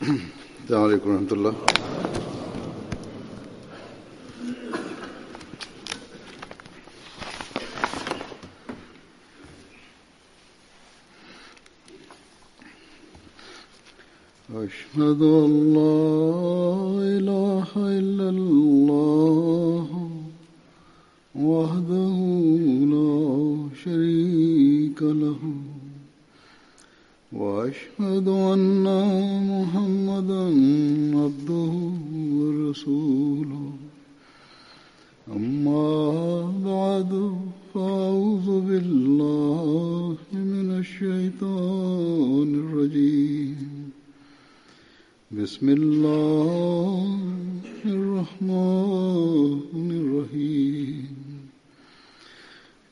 السلام عليكم ورحمة الله. أشهد أن لا إله إلا الله وحده لا شريك له وأشهد أن محمدا عبده ورسوله أما بعد فأعوذ بالله من الشيطان الرجيم بسم الله الرحمن الرحيم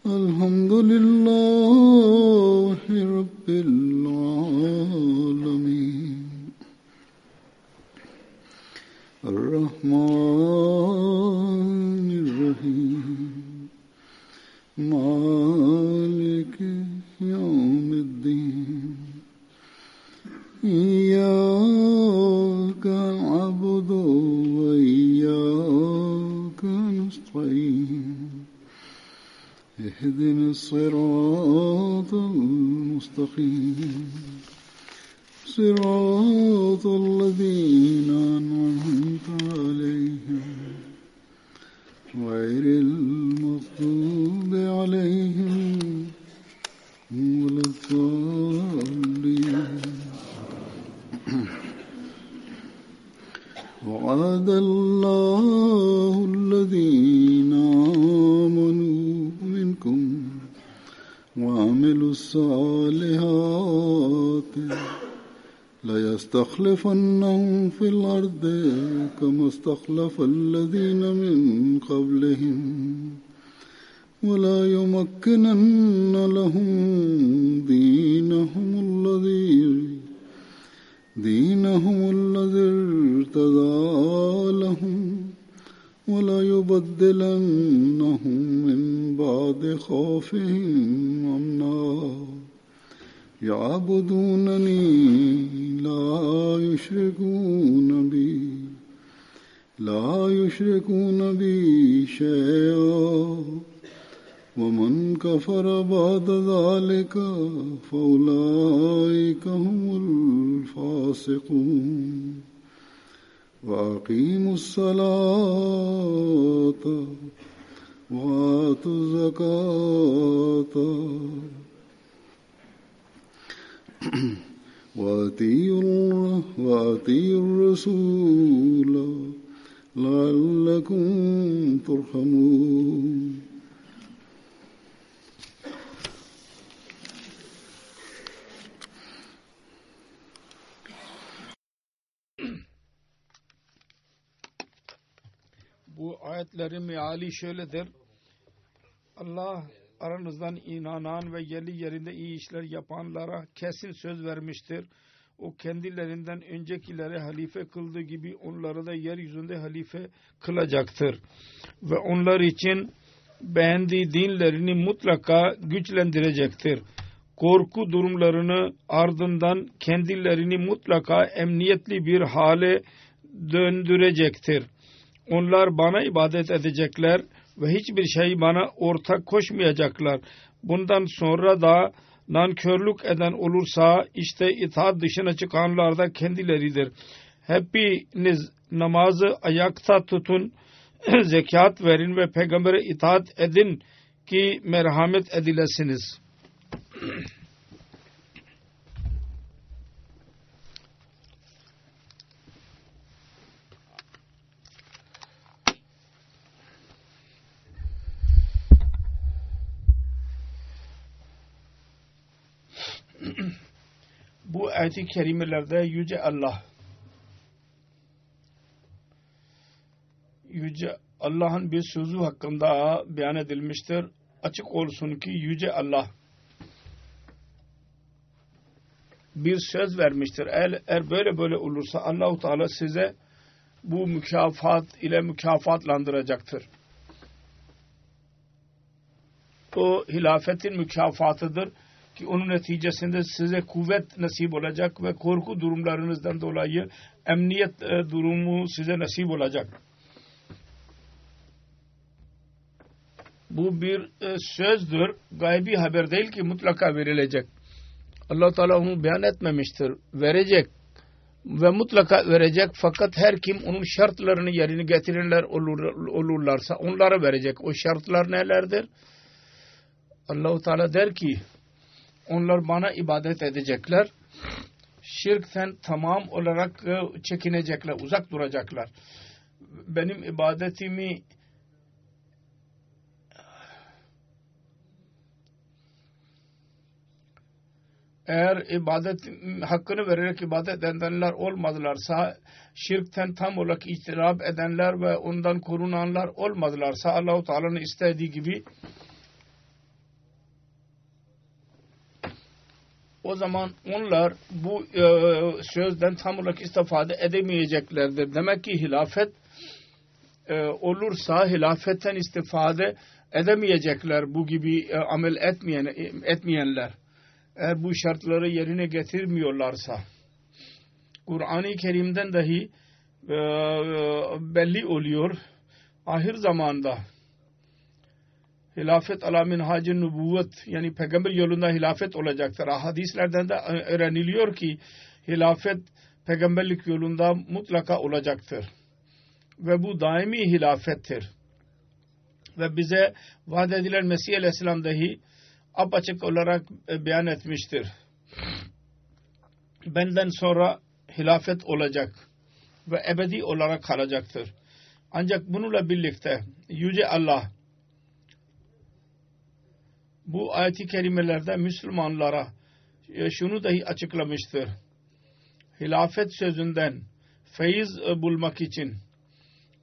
الحمد لله رب العالمين الرحمن الرحيم مالك يوم الدين إياك نعبد وإياك نستعين اهدنا الصراط المستقيم صراط الذين أنعمت عليهم غير المغضوب عليهم ولا الضالين. وعد الله الذين آمنوا منكم وعملوا الصالحات ليستخلفنهم في الأرض كما استخلف الذين من قبلهم ولا يمكنن لهم دينهم الذي ارتضى لهم ولا يبدلنهم من بعد خوفهم أمنا يعبدونني لا يشركون بي شيئا ومن كفر بعد ذلك فأولئك هم الفاسقون. وأقيموا الصلاة وآتوا الزكاة وأطيعوا الرسول لعلكم ترحمون. Bu ayetlerin meali şöyledir. Allah aranızdan inanan ve yerli yerinde iyi işler yapanlara kesin söz vermiştir. O kendilerinden öncekilere halife kıldığı gibi onları da yeryüzünde halife kılacaktır. Ve onlar için beğendiği dinlerini mutlaka güçlendirecektir. Korku durumlarını ardından kendilerini mutlaka emniyetli bir hale döndürecektir. Onlar bana ibadet edecekler ve hiçbir şey bana ortak koşmayacaklar. Bundan sonra da nankörlük eden olursa işte itaat dışına çıkanlar da kendileridir. Hepiniz namazı ayakta tutun, zekat verin ve peygambere itaat edin ki merhamet edilesiniz. Bu ayet-i kerimelerde Yüce Allah'ın bir sözü hakkında beyan edilmiştir. Açık olsun ki Yüce Allah bir söz vermiştir. Eğer böyle olursa Allah-u Teala size bu mükafat ile mükafatlandıracaktır. O hilafetin mükafatıdır. ki onun neticesinde size kuvvet nasip olacak ve korku durumlarınızdan dolayı emniyet durumu size nasip olacak. Bu bir sözdür, gaybi haber değil ki mutlaka verilecek. Allah Teala onu beyan etmemiştir. Verecek ve mutlaka verecek, fakat her kim onun şartlarını yerine getirenler olurlarsa onlara verecek. O şartlar nelerdir? Allah Teala der ki onlar bana ibadet edecekler. Şirkten tamam olarak çekinecekler, uzak duracaklar. Benim ibadetimi eğer ibadet hakkını vererek ibadet edenler olmadılarsa, şirkten tam olarak itiraf edenler ve ondan korunanlar olmadılarsa, Allah-u Teala'nın istediği gibi, o zaman onlar bu sözden tam olarak istifade edemeyeceklerdir. Demek ki hilafet olursa hilafetten istifade edemeyecekler bu gibi amel etmeyenler. Eğer bu şartları yerine getirmiyorlarsa, Kur'an-ı Kerim'den dahi belli oluyor. Ahir zamanda hilafet ala minhacı nübüvvet, yani peygamber yolunda hilafet olacaktır. Hadislerden de öğreniliyor ki hilafet peygamberlik yolunda mutlaka olacaktır. Ve bu daimi hilafettir. Ve bize vaat edilen Mesih Aleyhisselam dahi apaçık olarak beyan etmiştir. Benden sonra hilafet olacak ve ebedi olarak kalacaktır. Ancak bununla birlikte Yüce Allah bu ayet-i kerimelerde Müslümanlara şunu dahi açıklamıştır. Hilafet sözünden feyiz bulmak için,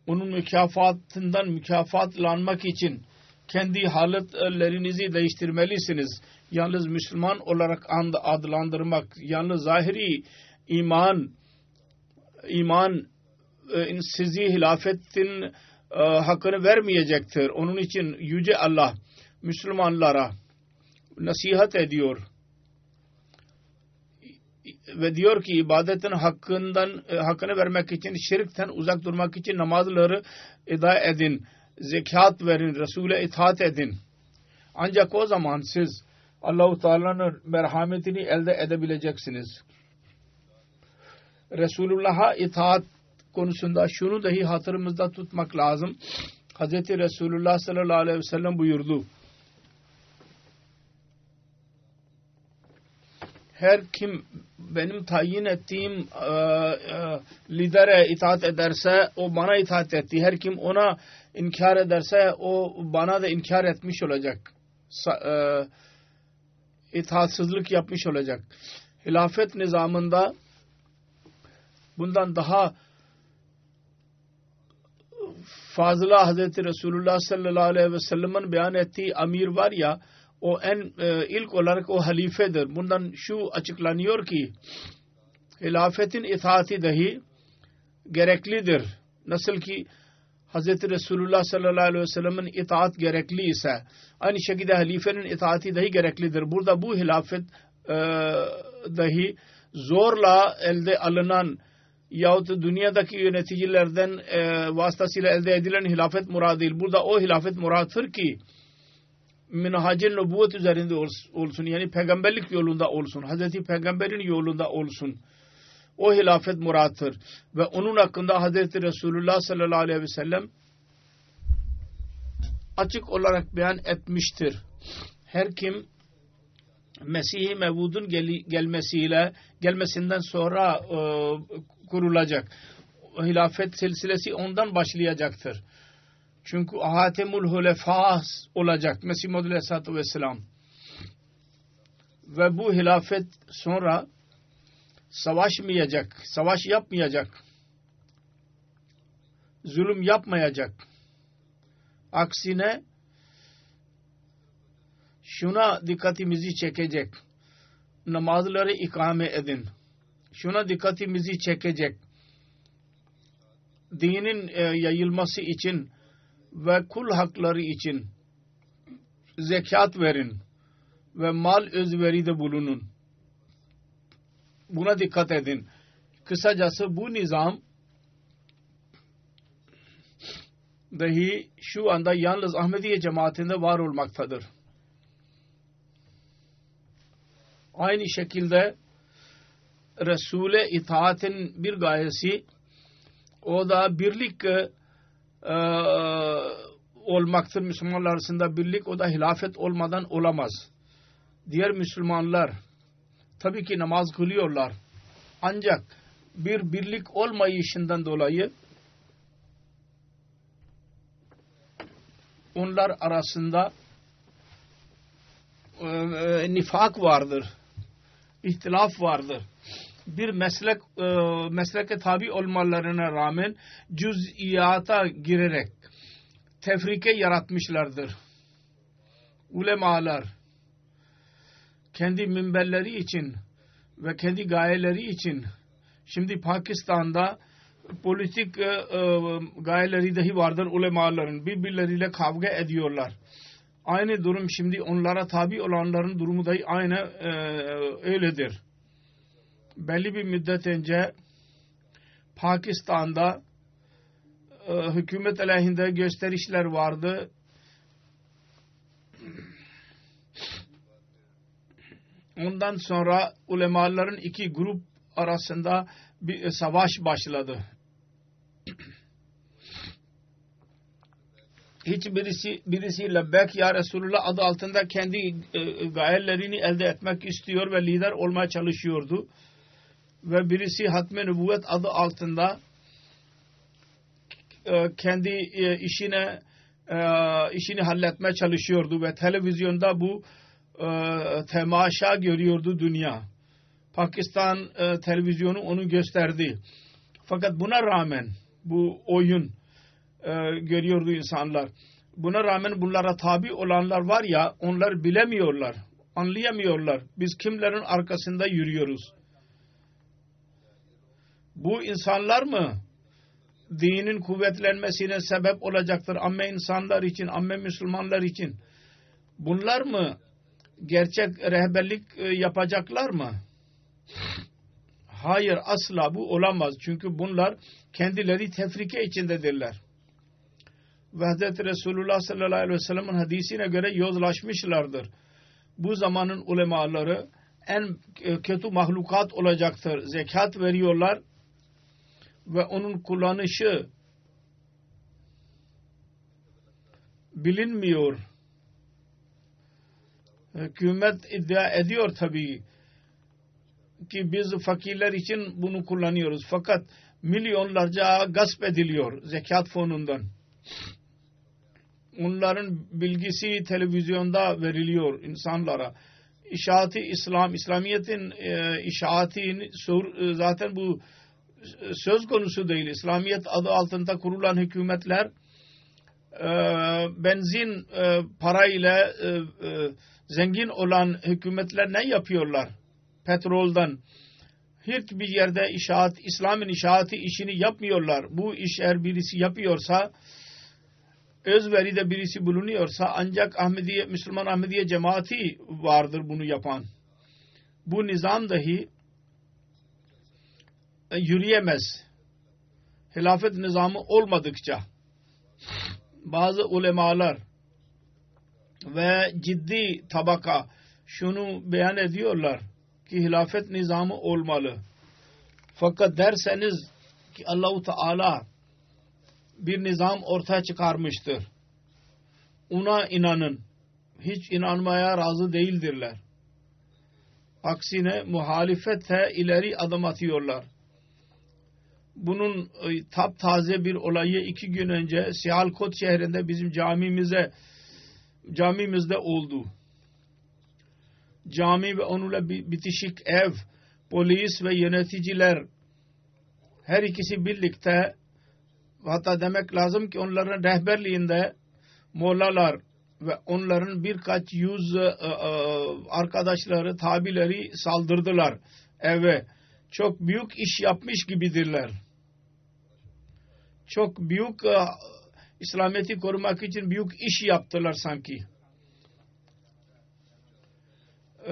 onun mükafatından mükafatlanmak için kendi haletlerinizi değiştirmelisiniz. Yalnız Müslüman olarak adlandırmak, yalnız zahiri iman sizi hilafetin hakkını vermeyecektir. Onun için Yüce Allah Müslümanlara nasihat ediyor ve diyor ki ibadetin hakkını vermek için, şirkten uzak durmak için namazları eda edin, zekat verin, Resul'e itaat edin. Ancak o zaman siz Allah-u Teala'nın merhametini elde edebileceksiniz. Resulullah'a itaat konusunda şunu dahi hatırımızda tutmak lazım. Hz. Resulullah sallallahu aleyhi ve sellem buyurdu. Her kim benim tayin ettiğim lidere itaat ederse o bana itaat etti. Her kim ona inkar ederse o bana da inkar etmiş olacak. İtaatsızlık yapmış olacak. Hilafet nizamında bundan daha fazla Hz. Resulullah sallallahu aleyhi ve sellem'in beyan ettiği amir var ya, o ilk olarak o halifedir. Bundan şu açıklanıyor ki hilafetin itaati dahi gereklidir. Nasıl ki Hz. Resulullah sallallahu aleyhi ve sellem'in itaat gerekli ise aynı şekilde halifenin itaati dahi gereklidir. Burada bu hilafet dahi zorla elde alınan yahut dünyadaki yöneticilerden vasıtasıyla elde edilen hilafet murad değil. Burada o hilafet murattır ki minhacı nübüvvet üzerinde olsun. Yani peygamberlik yolunda olsun. Hazreti Peygamber'in yolunda olsun. O hilafet murattır. Ve onun hakkında Hazreti Resulullah sallallahu aleyhi ve sellem açık olarak beyan etmiştir. Her kim Mesih-i Mevud'un gelmesinden sonra kurulacak. O hilafet silsilesi ondan başlayacaktır. Çünkü Hatemul Hulefâ olacak Mesih Muhammed Aleyhisselatü Vesselam. Ve bu hilafet sonra savaşmayacak, savaş yapmayacak, zulüm yapmayacak. Aksine şuna dikkatimizi çekecek. Namazları ikame edin. Şuna dikkatimizi çekecek. Dinin yayılması için ve kul hakları için zekat verin ve mal özveride bulunun. Buna dikkat edin. Kısacası bu nizam dahi şu anda yalnız Ahmediye cemaatinde var olmaktadır. Aynı şekilde Resul'e itaatin bir gayesi o da birlik olmaktır. Müslümanlar arasında birlik, o da hilafet olmadan olamaz. Diğer Müslümanlar tabii ki namaz kılıyorlar. Ancak bir birlik olmayışından dolayı onlar arasında nifak vardır. İhtilaf vardır. Bir mesleke tabi olmalarına rağmen cüz'iyata girerek tefrike yaratmışlardır. Ulemalar kendi minberleri için ve kendi gayeleri için şimdi Pakistan'da politik gayeleri dahi vardır ulemaların. Birbirleriyle kavga ediyorlar. Aynı durum şimdi onlara tabi olanların durumu dahi aynı öyledir. Belli bir müddet önce Pakistan'da hükümet aleyhinde gösterişler vardı. Ondan sonra ulemaların iki grup arasında bir savaş başladı. Birisi Lebbek ya Resulullah adı altında kendi gayelerini elde etmek istiyor ve lider olmaya çalışıyordu. Ve birisi Hatme Nübüvvet adı altında kendi işini halletmeye çalışıyordu ve televizyonda bu temaşa görüyordu dünya. Pakistan televizyonu onu gösterdi. Fakat buna rağmen bu oyun görüyordu insanlar. Buna rağmen bunlara tabi olanlar var ya, onlar bilemiyorlar, anlayamıyorlar. Biz kimlerin arkasında yürüyoruz? Bu insanlar mı dinin kuvvetlenmesine sebep olacaktır amme insanlar için, amme Müslümanlar için? Bunlar mı gerçek rehberlik yapacaklar mı? Hayır, asla bu olamaz. Çünkü bunlar kendileri tefrike içindedirler. Ve Hz. Resulullah sallallahu aleyhi ve sellem'in hadisine göre yozlaşmışlardır. Bu zamanın ulemaları en kötü mahlukat olacaktır. Zekat veriyorlar ve onun kullanışı bilinmiyor. Hükümet iddia ediyor tabii ki biz fakirler için bunu kullanıyoruz. Fakat milyonlarca gasp ediliyor zekat fonundan. Onların bilgisi televizyonda veriliyor insanlara. İşaati İslam, İslamiyet'in işaatini zaten bu söz konusu değil. İslamiyet adı altında kurulan hükümetler benzin parayla zengin olan hükümetler ne yapıyorlar? Petroldan. Hiçbir yerde İslam'ın işaati işini yapmıyorlar. Bu iş eğer birisi yapıyorsa, özveride birisi bulunuyorsa ancak Müslüman Ahmediye cemaati vardır bunu yapan. Bu nizam dahi yürüyemez. Hilafet nizamı olmadıkça bazı ulemalar ve ciddi tabaka şunu beyan ediyorlar ki hilafet nizamı olmalı. Fakat derseniz ki Allah-u Teala bir nizam ortaya çıkarmıştır, ona inanın. Hiç inanmaya razı değildirler. Aksine muhalefete ileri adım atıyorlar. Bunun taptaze bir olayı 2 gün önce Sialkot şehrinde bizim camimizde oldu. Cami ve onunla bitişik ev, polis ve yöneticiler her ikisi birlikte, hatta demek lazım ki onların rehberliğinde mollalar ve onların birkaç yüz arkadaşları, tabileri saldırdılar eve. Çok büyük iş yapmış gibidirler. Çok büyük İslamiyet'i korumak için büyük iş yaptılar sanki.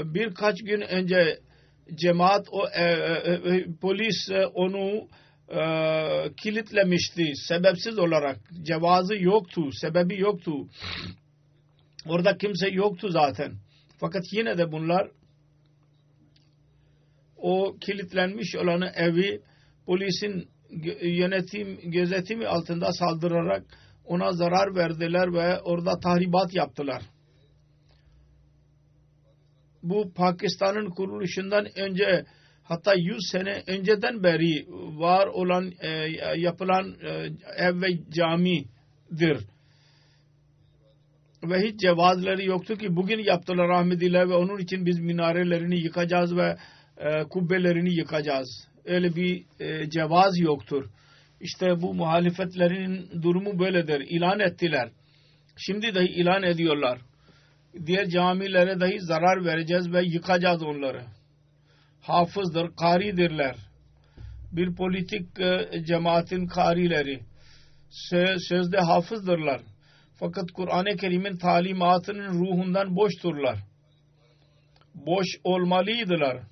birkaç gün önce cemaat polis onu kilitlemişti sebepsiz olarak. Cevazı yoktu, sebebi yoktu. Orada kimse yoktu zaten. Fakat yine de bunlar o kilitlenmiş olanı evi polisin gözetimi altında saldırarak ona zarar verdiler ve orada tahribat yaptılar. Bu Pakistan'ın kuruluşundan önce, hatta 100 sene önceden beri var olan yapılan ev ve camidir. Ve hiç cevazları yoktu ki bugün yaptılar Ahmediler ve onun için biz minarelerini yıkacağız ve kubbelerini yıkacağız. Öyle bir cevaz yoktur. İşte bu muhalefetlerin durumu böyledir. İlan ettiler. Şimdi dahi ilan ediyorlar. Diğer camilere dahi zarar vereceğiz ve yıkacağız onları. Hafızdır, karidirler. Bir politik cemaatin karileri. Sözde hafızdırlar. Fakat Kur'an-ı Kerim'in talimatının ruhundan boşturlar. Boş olmalıydılar.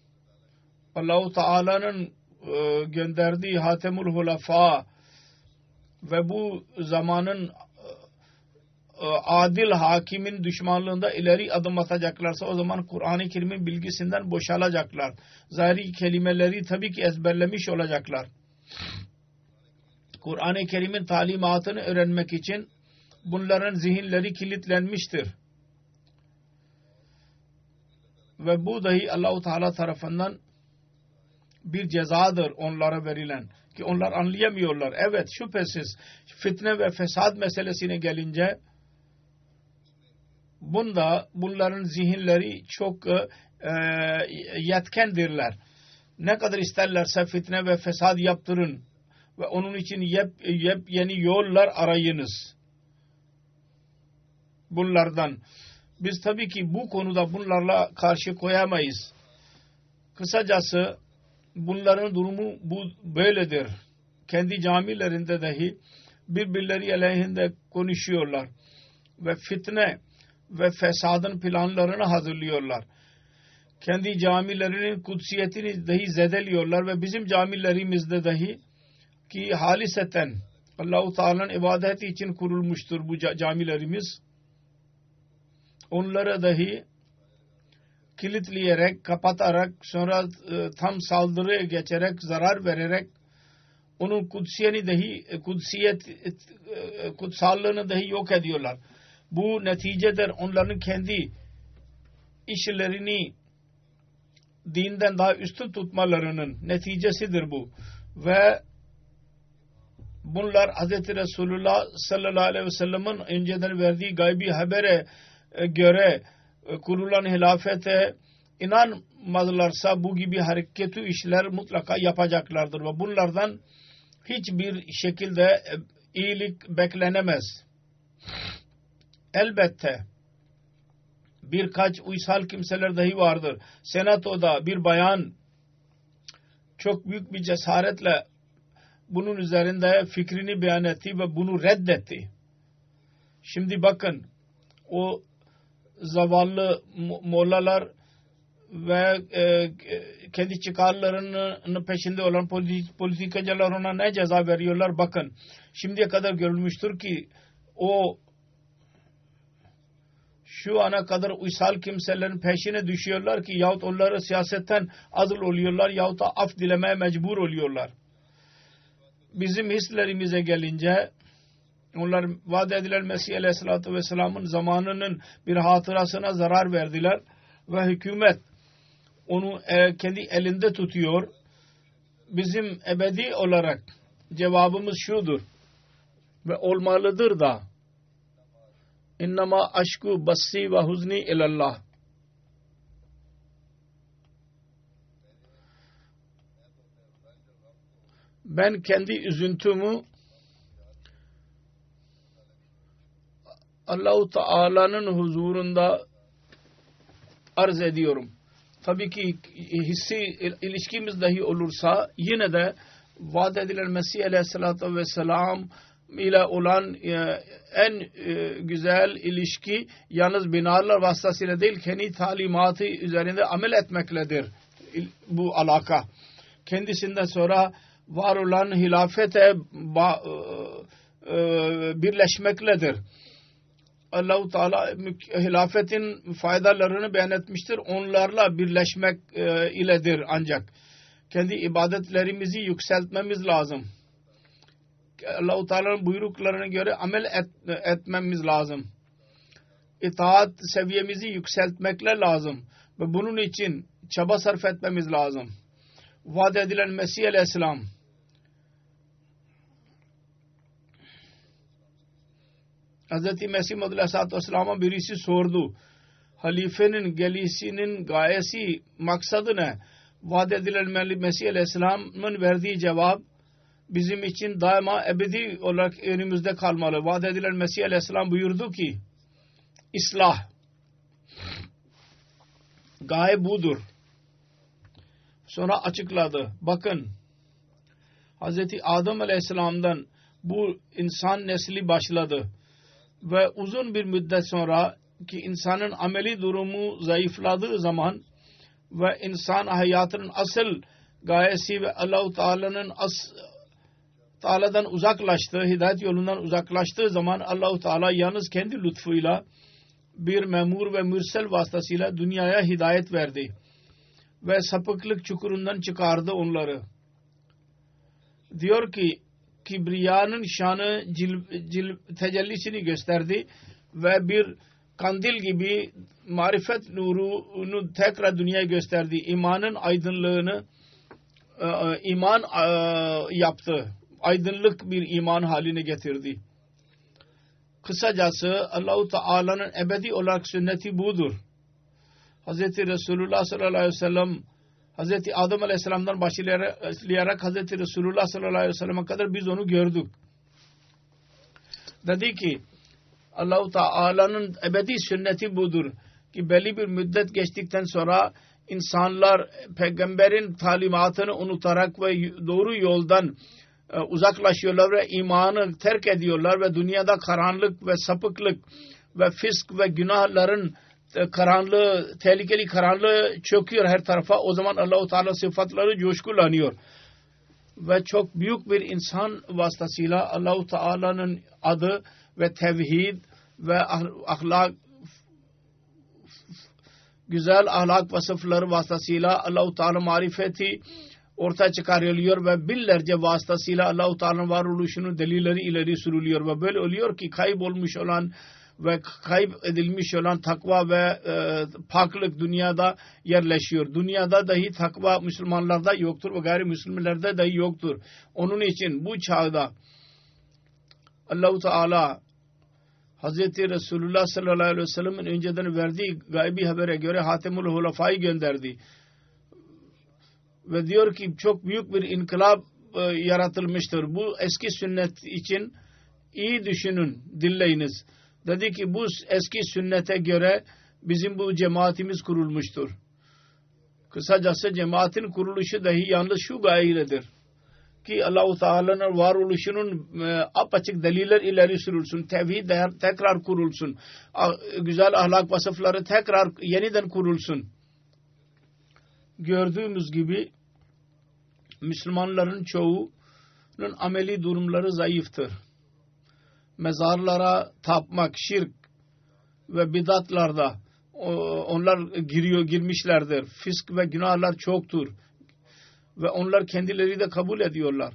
Allah-u Teala'nın gönderdiği Hatemul Hulafa ve bu zamanın adil hakimin düşmanlığında ileri adım atacaklarsa o zaman Kur'an-ı Kerim'in bilgisinden boşalacaklar. Zahiri kelimeleri tabii ki ezberlemiş olacaklar. Kur'an-ı Kerim'in talimatını öğrenmek için bunların zihinleri kilitlenmiştir. Ve bu dahi Allah-u Teala tarafından bir cezadır onlara verilen. Ki onlar anlayamıyorlar. Evet, şüphesiz fitne ve fesat meselesine gelince bunların zihinleri çok yetkendirler. Ne kadar isterlerse fitne ve fesat yaptırın ve onun için yeni yollar arayınız. Bunlardan. Biz tabii ki bu konuda bunlarla karşı koyamayız. Kısacası bunların durumu böyledir. Kendi camilerinde dahi birbirleri aleyhinde konuşuyorlar. Ve fitne ve fesadın planlarını hazırlıyorlar. Kendi camilerinin kutsiyetini dahi zedeliyorlar ve bizim camilerimizde dahi ki haliseten Allah-u Teala'nın ibadeti için kurulmuştur bu camilerimiz. Onlara dahi kilitleyerek, kapatarak, sonra tam saldırıya geçerek, zarar vererek onun kutsallığını dahi yok ediyorlar. Bu neticedir onların kendi işlerini dinden daha üstün tutmalarının neticesidir bu. Ve bunlar Hz. Resulullah sallallahu aleyhi ve sellem'in önceden verdiği gaybi habere göre kurulan hilafete inanmadılarsa bu gibi hareketli işler mutlaka yapacaklardır ve bunlardan hiçbir şekilde iyilik beklenemez. Elbette birkaç uysal kimseler dahi vardır. Senatoda bir bayan çok büyük bir cesaretle bunun üzerinde fikrini beyan etti ve bunu reddetti. Şimdi bakın o zavallı mollalar ve kendi çıkarlarının peşinde olan politikacılar ona ne ceza veriyorlar bakın. Şimdiye kadar görülmüştür ki o şu ana kadar uysal kimselerin peşine düşüyorlar ki yahut onları siyasetten azıl oluyorlar yahut da af dilemeye mecbur oluyorlar. Bizim hislerimize gelince onlar vaat edilen Mesih Aleyhisselatü Vesselam'ın zamanının bir hatırasına zarar verdiler ve hükümet onu kendi elinde tutuyor. Bizim ebedi olarak cevabımız şudur ve olmalıdır da İnnama aşku bassi ve huzni ilallah. Ben kendi üzüntümü Allah-u Teala'nın huzurunda arz ediyorum. Tabii ki hissi ilişkimiz dahi olursa yine de vaat edilen Mesih Aleyhisselatü Vesselam ile olan en güzel ilişki yalnız binalar vasıtasıyla değil, kendi talimatı üzerinde amel etmekledir bu alaka. Kendisinden sonra var olan hilafete birleşmekledir. Allah-u Teala hilafetin faydalarını beyan etmiştir. Onlarla birleşmek iledir ancak. Kendi ibadetlerimizi yükseltmemiz lazım. Allah-u Teala'nın buyruklarına göre amel etmemiz lazım. İtaat seviyemizi yükseltmekle lazım. Ve bunun için çaba sarf etmemiz lazım. Vaat edilen Mesih Aleyhisselam Hz. Mesih Aleyhisselatü Vesselam'a birisi sordu. Halifenin gelisinin gayesi, maksadı ne? Vaat edilen Mesih Aleyhisselam'ın verdiği cevap bizim için daima ebedi olarak önümüzde kalmalı. Vaat edilen Mesih Aleyhisselam buyurdu ki İslah. Gaye budur. Sonra açıkladı. Bakın Hz. Adem Aleyhisselam'dan bu insan nesli başladı. Ve uzun bir müddet sonra ki insanın ameli durumu zayıfladığı zaman ve insan hayatının asıl gayesi ve Allah-u Teala'dan uzaklaştığı, hidayet yolundan uzaklaştığı zaman Allah-u Teala yalnız kendi lütfuyla bir memur ve mürsel vasıtasıyla dünyaya hidayet verdi. Ve sapıklık çukurundan çıkardı onları. Diyor ki kibriyanın şanı tecellisini gösterdi ve bir kandil gibi marifet nurunu tekrar dünyaya gösterdi. İmanın aydınlığını iman yaptı. Aydınlık bir iman haline getirdi. Kısacası Allah-u Teala'nın ebedi olarak sünneti budur. Hz. Resulullah sallallahu aleyhi ve sellem Hz. Adem Aleyhisselam'dan başlayarak Hz. Resulullah sallallahu aleyhi ve sellem'e kadar biz onu gördük. Dedi ki Allah-u Teala'nın ebedi sünneti budur ki belli bir müddet geçtikten sonra insanlar peygamberin talimatını unutarak ve doğru yoldan uzaklaşıyorlar ve imanı terk ediyorlar ve dünyada karanlık ve sapıklık ve fisk ve günahların karanlığı, tehlikeli karanlığı çöküyor her tarafa. O zaman Allah-u Teala sıfatları coşkulanıyor. Ve çok büyük bir insan vasıtasıyla Allah-u Teala'nın adı ve tevhid ve ahlak, güzel ahlak vasıfları vasıtasıyla Allah-u Teala marifeti ortaya çıkarılıyor ve binlerce vasıtasıyla Allah-u Teala'nın varoluşunun delilleri ileri sürülüyor ve böyle oluyor ki kaybolmuş olan ve kaybedilmiş olan takva ve paklık dünyada yerleşiyor. Dünyada dahi takva Müslümanlarda yoktur ve gayrimüslimlerde dahi yoktur. Onun için bu çağda Allah-u Teala Hz. Resulullah sallallahu aleyhi ve sellem'in önceden verdiği gaybi habere göre Hatemül Hulafa'yı gönderdi. Ve diyor ki çok büyük bir inkılap yaratılmıştır. Bu eski sünnet için iyi düşünün, dinleyiniz. Dedi ki bu eski sünnete göre bizim bu cemaatimiz kurulmuştur. Kısacası cemaatin kuruluşu dahi yalnız şu gayeyledir. Ki Allah-u Teala'nın varoluşunun apaçık deliller ileri sürülsün. Tevhid tekrar kurulsun. Güzel ahlak vasıfları tekrar yeniden kurulsun. Gördüğümüz gibi Müslümanların çoğunun ameli durumları zayıftır. Mezarlara tapmak, şirk ve bidatlarda onlar girmişlerdir. Fisk ve günahlar çoktur. Ve onlar kendileri de kabul ediyorlar.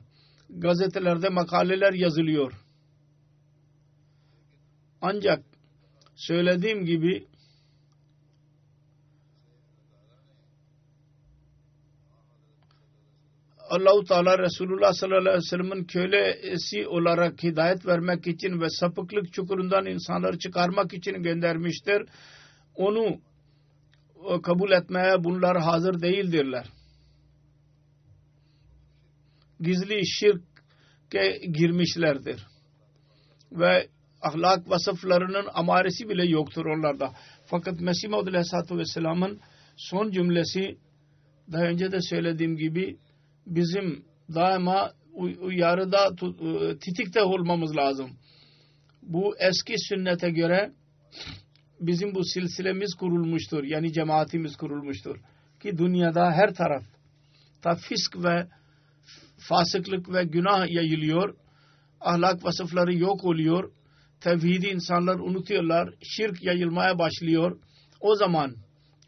Gazetelerde makaleler yazılıyor. Ancak söylediğim gibi Allah-u Teala Resulullah sallallahu aleyhi ve sellem'in kölesi olarak hidayet vermek için ve sapıklık çukurundan insanları çıkarmak için göndermiştir. Onu kabul etmeye bunlar hazır değildirler. Gizli şirke girmişlerdir. Ve ahlak vasıflarının amaresi bile yoktur onlarda. Fakat Mesih Maud Aleyhisselatü Vesselam'ın son cümlesi daha önce de söylediğim gibi bizim daima uyarıda titikte olmamız lazım. Bu eski sünnete göre bizim bu silsilemiz kurulmuştur. Yani cemaatimiz kurulmuştur. Ki dünyada her taraf fisk ve fasıklık ve günah yayılıyor. Ahlak vasıfları yok oluyor. Tevhidi insanlar unutuyorlar. Şirk yayılmaya başlıyor. O zaman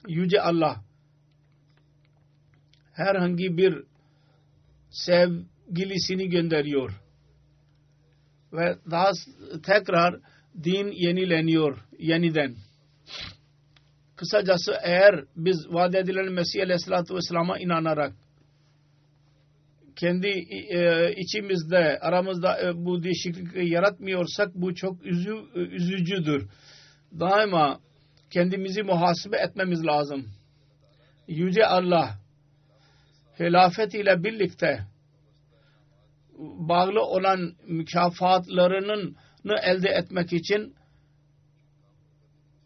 Yüce Allah herhangi bir sevgilisini gönderiyor. Ve daha tekrar din yenileniyor yeniden. Kısacası eğer biz vaat edilen Mesih Aleyhisselatü Vesselam'a inanarak kendi içimizde aramızda bu değişikliği yaratmıyorsak bu çok üzücüdür. Daima kendimizi muhasebe etmemiz lazım. Yüce Allah hilafet ile birlikte bağlı olan mükafatlarını elde etmek için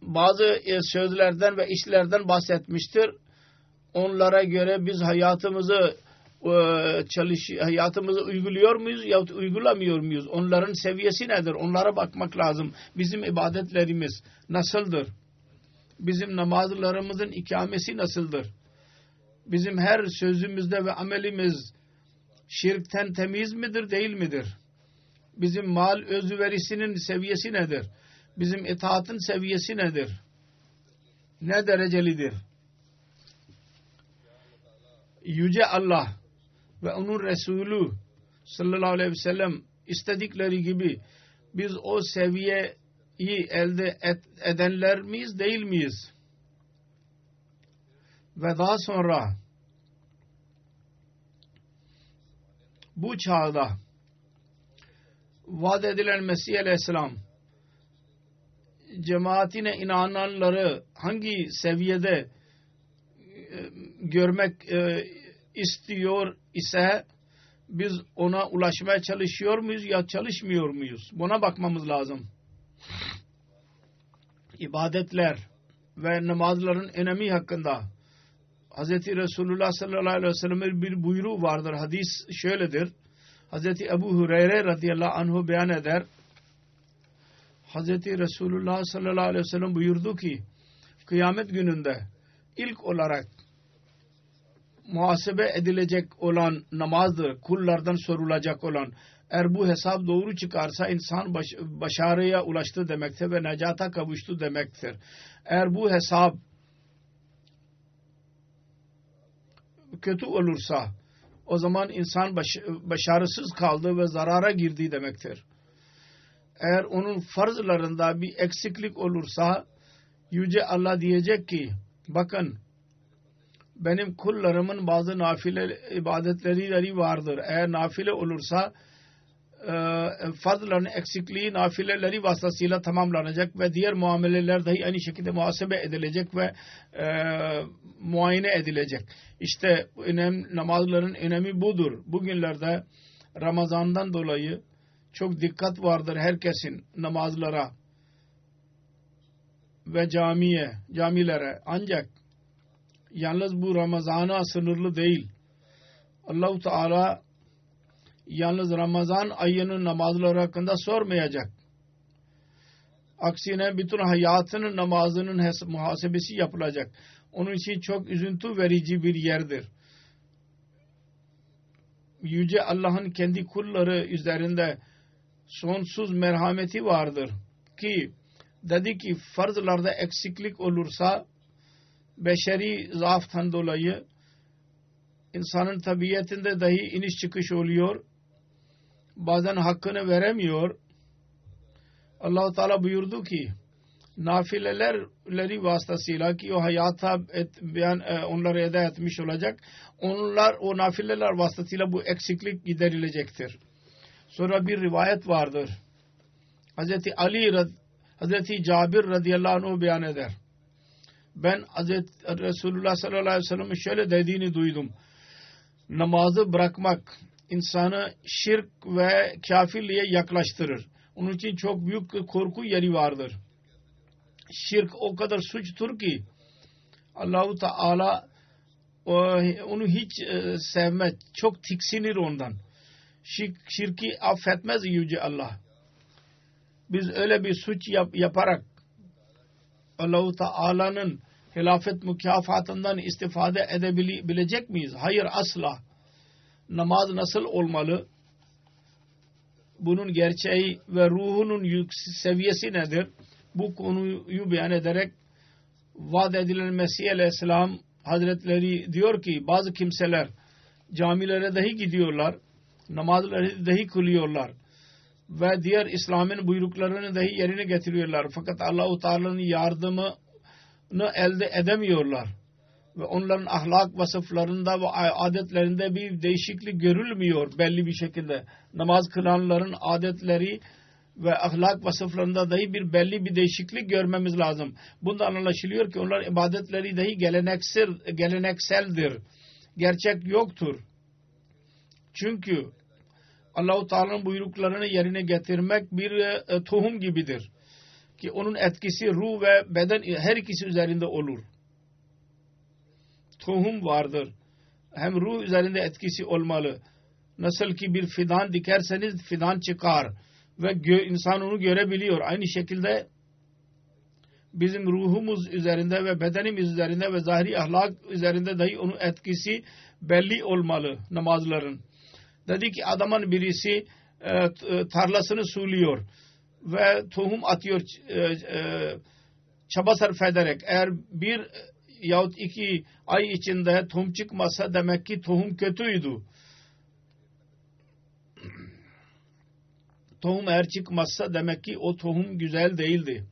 bazı sözlerden ve işlerden bahsetmiştir. Onlara göre biz hayatımızı uyguluyor muyuz yahut uygulamıyor muyuz? Onların seviyesi nedir? Onlara bakmak lazım. Bizim ibadetlerimiz nasıldır? Bizim namazlarımızın ikamesi nasıldır? Bizim her sözümüzde ve amelimiz şirkten temiz midir, değil midir? Bizim mal özverisinin seviyesi nedir? Bizim itaatın seviyesi nedir? Ne derecelidir? Yüce Allah ve onun Resulü sallallahu aleyhi ve sellem istedikleri gibi biz o seviyeyi elde edenler miyiz, değil miyiz? Ve daha sonra bu çağda vaat edilen Mesih Aleyhisselam cemaatine inananları hangi seviyede görmek istiyor ise biz ona ulaşmaya çalışıyor muyuz ya çalışmıyor muyuz? Buna bakmamız lazım. İbadetler ve namazların önemi hakkında Hz. Resulullah sallallahu aleyhi ve sellem'in bir buyruğu vardır. Hadis şöyledir. Hz. Ebu Hureyre radıyallahu anhu beyan eder. Hz. Resulullah sallallahu aleyhi ve sellem buyurdu ki kıyamet gününde ilk olarak muhasebe edilecek olan namazdır. Kullardan sorulacak olan. Eğer bu hesap doğru çıkarsa insan başarıya ulaştı demektir ve necata kavuştu demektir. Eğer bu hesap kötü olursa o zaman insan başarısız kaldı ve zarara girdi demektir. Eğer onun farzlarında bir eksiklik olursa Yüce Allah diyecek ki bakın benim kullarımın bazı nafile ibadetleri vardır. Eğer nafile olursa farzların eksikliği nafileleri vasıtasıyla tamamlanacak ve diğer muameleler dahi aynı şekilde muhasebe edilecek ve muayene edilecek. İşte namazların önemi budur. Bugünlerde Ramazan'dan dolayı çok dikkat vardır herkesin namazlara ve camilere. Ancak yalnız bu Ramazan'a sınırlı değil. Allah-u Teala yalnız Ramazan ayının namazları hakkında sormayacak. Aksine bütün hayatının namazının muhasebesi yapılacak. Onun için çok üzüntü verici bir yerdir. Yüce Allah'ın kendi kulları üzerinde sonsuz merhameti vardır ki dedi ki farzlarda eksiklik olursa beşeri zaaftan dolayı insanın tabiatinde dahi iniş çıkış oluyor. Bazen hakkını veremiyor. Allah-u Teala buyurdu ki nafileleri vasıtasıyla ki o hayata onları eda etmiş olacak. Onlar o nafileler vasıtasıyla bu eksiklik giderilecektir. Sonra bir rivayet vardır. Hazreti Cabir radıyallahu anh beyan eder. Ben Hazreti Resulullah sallallahu aleyhi ve sellem'in şöyle dediğini duydum. Namazı bırakmak insanı şirk ve kafirliğe yaklaştırır. Onun için çok büyük korku yeri vardır. Şirk o kadar suçtur ki Allah-u Teala onu hiç sevmez. Çok tiksinir ondan. şirki affetmez Yüce Allah. Biz öyle bir suç yaparak Allah-u Teala'nın hilafet mükafatından istifade edebilecek miyiz? Hayır, asla. Namaz nasıl olmalı? Bunun gerçeği ve ruhunun seviyesi nedir? Bu konuyu beyan ederek vaat edilen Mesih Aleyhisselam Hazretleri diyor ki bazı kimseler camilere dahi gidiyorlar, namazları dahi kılıyorlar ve diğer İslam'ın buyruklarını dahi yerine getiriyorlar. Fakat Allah-u Teala'nın yardımını elde edemiyorlar. Ve onların ahlak vasıflarında ve adetlerinde bir değişiklik görülmüyor belli bir şekilde. Namaz kılanların adetleri ve ahlak vasıflarında dahi belli bir değişiklik görmemiz lazım. Bundan anlaşılıyor ki onların ibadetleri dahi gelenekseldir. Gerçek yoktur. Çünkü Allah-u Teala'nın buyruklarını yerine getirmek bir tohum gibidir. Ki onun etkisi ruh ve beden her ikisi üzerinde olur. Tohum vardır. Hem ruh üzerinde etkisi olmalı. Nasıl ki bir fidan dikerseniz fidan çıkar ve insan onu görebiliyor. Aynı şekilde bizim ruhumuz üzerinde ve bedenimiz üzerinde ve zahiri ahlak üzerinde dahi onun etkisi belli olmalı namazların. Dedi ki adamın birisi tarlasını suluyor ve tohum atıyor çaba sarf ederek. Eğer bir yahut 2 ay içinde tohum çıkmasa demek ki tohum kötüydü. Tohum eğer çıkmazsa demek ki o tohum güzel değildi.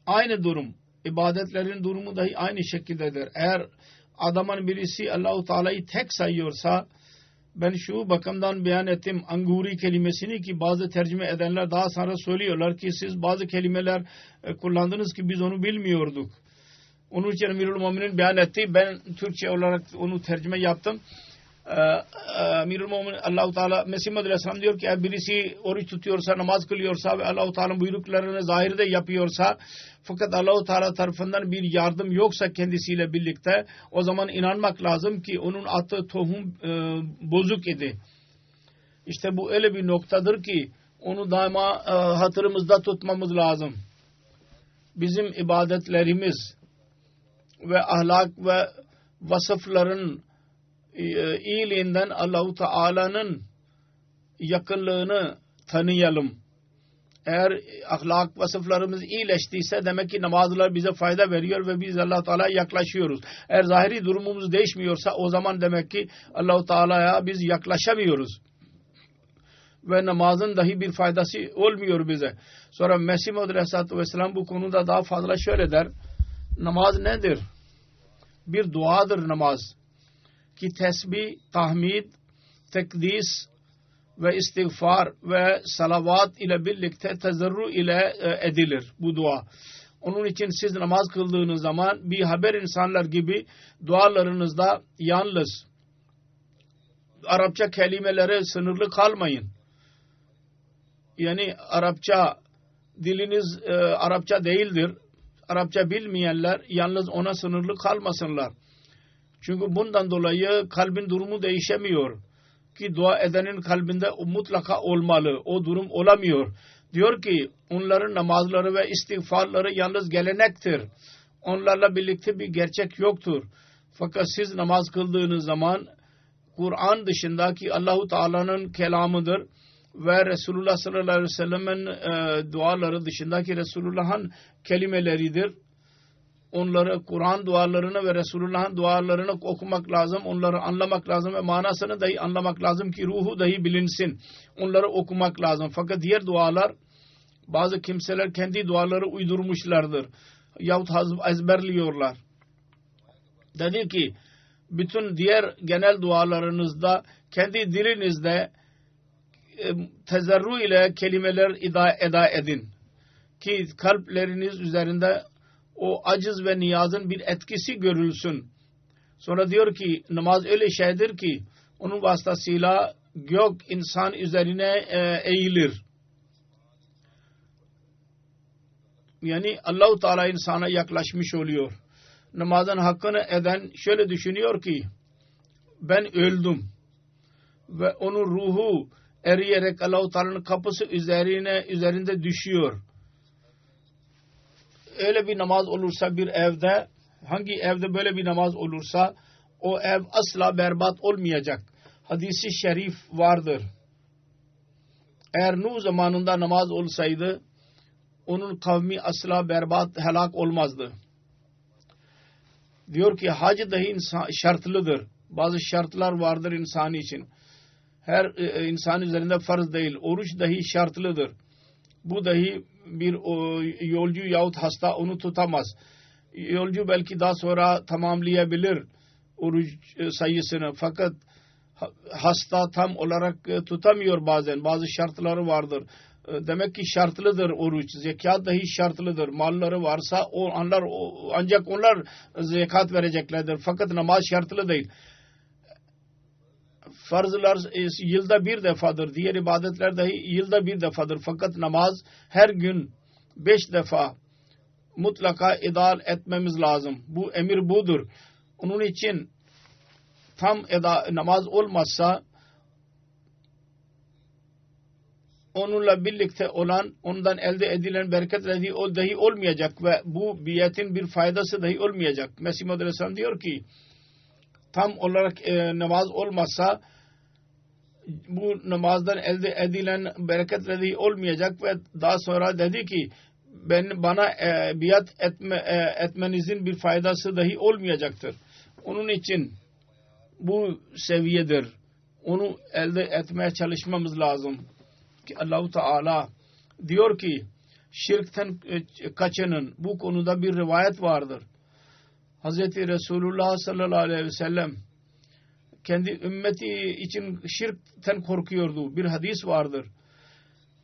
Aynı durum. İbadetlerin durumu dahi aynı şekildedir. Eğer adamın birisi Allah-u Teala'yı tek sayıyorsa, ben şu bakımdan beyan ettim anguri kelimesini ki bazı tercüme edenler daha sonra söylüyorlar ki siz bazı kelimeler kullandınız ki biz onu bilmiyorduk. Onun için Emirül Müminin beyan etti. Ben Türkçe olarak onu tercüme yaptım. Emirül Müminin Allah-u Teala Mesih Aleyhisselam diyor ki eğer birisi oruç tutuyorsa, namaz kılıyorsa ve Allah-u Teala'nın buyruklarını zahirde yapıyorsa fakat Allah-u Teala tarafından bir yardım yoksa kendisiyle birlikte o zaman inanmak lazım ki onun attığı tohum bozuk idi. İşte bu öyle bir noktadır ki onu daima hatırımızda tutmamız lazım. Bizim ibadetlerimiz ve ahlak ve vasıfların iyiliğinden Allah-u Teala'nın yakınlığını tanıyalım. Eğer ahlak vasıflarımız iyileştiyse demek ki namazlar bize fayda veriyor ve biz Allah-u Teala'ya yaklaşıyoruz. Eğer zahiri durumumuz değişmiyorsa o zaman demek ki Allah-u Teala'ya biz yaklaşamıyoruz. Ve namazın dahi bir faydası olmuyor bize. Sonra Mesih Aleyhisselatü Vesselam bu konuda daha fazla şöyle der. Namaz nedir? Bir duadır namaz. Ki tesbih, tahmid, tekdis ve istiğfar ve salavat ile birlikte tezerru ile edilir bu dua. Onun için siz namaz kıldığınız zaman bir haber insanlar gibi dualarınızda yalnız Arapça kelimelere sınırlı kalmayın. Yani Arapça diliniz Arapça değildir. Arapça bilmeyenler yalnız ona sınırlı kalmasınlar. Çünkü bundan dolayı kalbin durumu değişemiyor. Ki dua edenin kalbinde mutlaka olmalı. O durum olamıyor. Diyor ki onların namazları ve istiğfarları yalnız gelenektir. Onlarla birlikte bir gerçek yoktur. Fakat siz namaz kıldığınız zaman Kur'an dışındaki Allah-u Teala'nın kelamıdır ve Resulullah sallallahu aleyhi ve sellem'in duaları dışındaki Resulullah'ın kelimeleridir. Onları Kur'an dualarını ve Resulullah'ın dualarını okumak lazım. Onları anlamak lazım ve manasını dahi anlamak lazım ki ruhu dahi bilinsin. Onları okumak lazım. Fakat diğer dualar bazı kimseler kendi duaları uydurmuşlardır. Yahut ezberliyorlar. Dedi ki bütün diğer genel dualarınızda kendi dilinizde tezerru ile kelimeler eda edin. Ki kalpleriniz üzerinde o aciz ve niyazın bir etkisi görülsün. Sonra diyor ki namaz öyle şeydir ki onun vasıtasıyla gök insan üzerine eğilir. Yani Allah-u Teala insana yaklaşmış oluyor. Namazın hakkını eden şöyle düşünüyor ki ben öldüm ve onun ruhu eriyerek Allah-u Teala'nın kapısı üzerinde düşüyor. Öyle bir namaz olursa bir evde, hangi evde böyle bir namaz olursa o ev asla berbat olmayacak. Hadis-i şerif vardır. Eğer Nuh zamanında namaz olsaydı onun kavmi asla berbat, helak olmazdı. Diyor ki hac dahi şartlıdır. Bazı şartlar vardır insan için. Her insan üzerinde farz değil. Oruç dahi şartlıdır. Bu dahi bir yolcu yahut hasta onu tutamaz. Yolcu belki daha sonra tamamlayabilir oruç sayısını. Fakat hasta tam olarak tutamıyor bazen. Bazı şartları vardır. Demek ki şartlıdır oruç. Zekat dahi şartlıdır. Malları varsa ancak onlar zekat vereceklerdir. Fakat namaz şartlı değil. Farzlar yılda bir defadır. Diğer ibadetler dahi yılda bir defadır. Fakat namaz her gün 5 defa mutlaka eda etmemiz lazım. Bu emir budur. Onun için tam namaz olmazsa onunla birlikte olan, ondan elde edilen bereket dahi olmayacak ve bu biyetin bir faydası dahi olmayacak. Mesih Muhammed Aleyhisselam diyor ki tam olarak namaz olmazsa bu namazdan elde edilen bereket dahi olmayacak ve daha sonra dedi ki bana biat etmenizin bir faydası dahi olmayacaktır. Onun için bu seviyedir. Onu elde etmeye çalışmamız lazım. Ki Allah-u Teala diyor ki şirkten kaçının, bu konuda bir rivayet vardır. Hazreti Resulullah sallallahu aleyhi ve sellem kendi ümmeti için şirkten korkuyordu. Bir hadis vardır.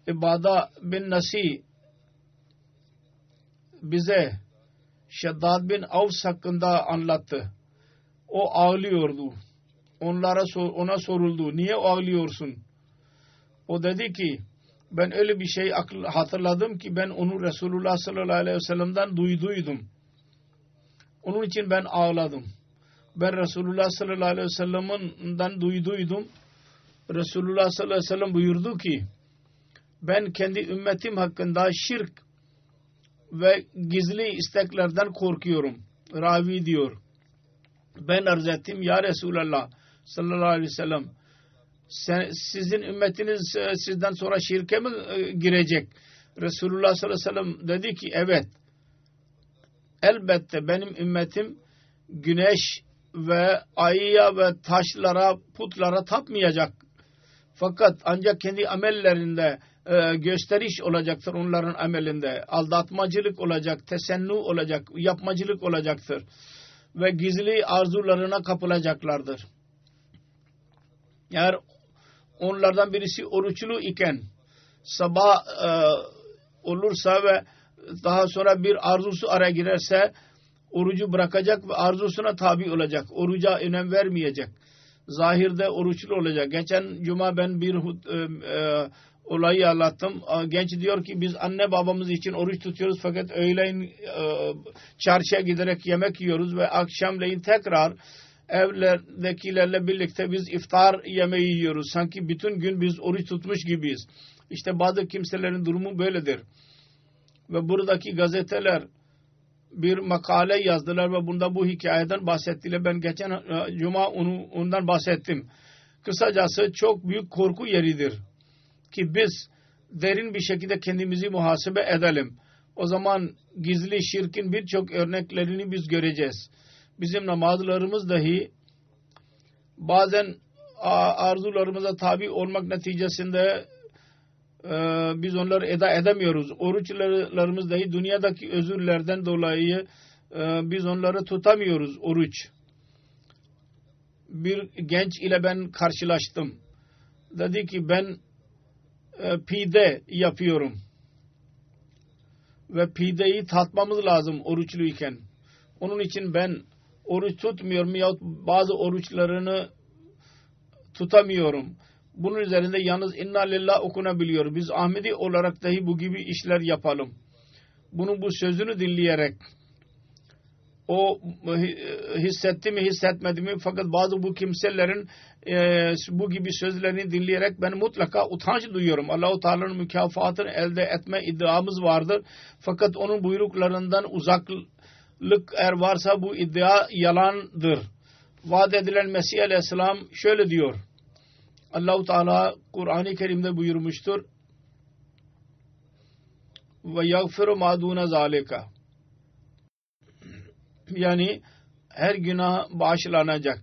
Bada bin Nasi bize Şeddad bin Avs hakkında anlattı. O ağlıyordu. Ona soruldu. Niye ağlıyorsun? O dedi ki ben öyle bir şey hatırladım ki ben onu Resulullah sallallahu aleyhi ve sellem'den duyduydum. Onun için ben ağladım. Ben Resulullah sallallahu aleyhi ve sellem'den duyduydum. Resulullah sallallahu aleyhi ve sellem buyurdu ki ben kendi ümmetim hakkında şirk ve gizli isteklerden korkuyorum. Ravi diyor. Ben arz ettim ya Resulallah sallallahu aleyhi ve sellem sizin ümmetiniz sizden sonra şirke mi girecek? Resulullah sallallahu aleyhi ve sellem dedi ki evet. Elbette benim ümmetim güneş ve ayıya ve taşlara, putlara tapmayacak. Fakat ancak kendi amellerinde gösteriş olacaktır onların amelinde. Aldatmacılık olacak, tesennu olacak, yapmacılık olacaktır. Ve gizli arzularına kapılacaklardır. Eğer onlardan birisi oruçlu iken sabah olursa ve daha sonra bir arzusu araya girerse orucu bırakacak ve arzusuna tabi olacak. Oruca önem vermeyecek. Zahirde oruçlu olacak. Geçen cuma ben bir olayı anlattım. Genç diyor ki biz anne babamız için oruç tutuyoruz fakat öğleyin çarşıya giderek yemek yiyoruz ve akşamleyin tekrar evlerdekilerle birlikte biz iftar yemeği yiyoruz. Sanki bütün gün biz oruç tutmuş gibiyiz. İşte bazı kimselerin durumu böyledir. Ve buradaki gazeteler bir makale yazdılar ve bunda bu hikayeden bahsettiler. Ben geçen cuma ondan bahsettim. Kısacası çok büyük korku yeridir ki biz derin bir şekilde kendimizi muhasebe edelim. O zaman gizli şirkin birçok örneklerini biz göreceğiz. Bizim namazlarımız dahi bazen arzularımıza tabi olmak neticesinde biz onları eda edemiyoruz. Oruçlarımız dahi dünyadaki özürlerden dolayı biz onları tutamıyoruz oruç. Bir genç ile ben karşılaştım. Dedi ki ben pide yapıyorum. Ve pideyi tatmamız lazım oruçluyken. Onun için ben oruç tutmuyorum yahut bazı oruçlarını tutamıyorum. Bunun üzerinde yalnız inna lillah okunabiliyor. Biz Ahmedi olarak dahi bu gibi işler yapalım. Bunun bu sözünü dinleyerek o hissetti mi hissetmedi mi, fakat bazı bu kimselerin bu gibi sözlerini dinleyerek ben mutlaka utanç duyuyorum. Allah-u Teala'nın mükafatını elde etme iddiamız vardır. Fakat onun buyruklarından uzaklık eğer varsa bu iddia yalandır. Vaat edilen Mesih Aleyhisselam şöyle diyor. Allah-u Teala Kur'an-ı Kerim'de buyurmuştur. Ve yagfiru ma dune zalika. Yani her günah bağışlanacak.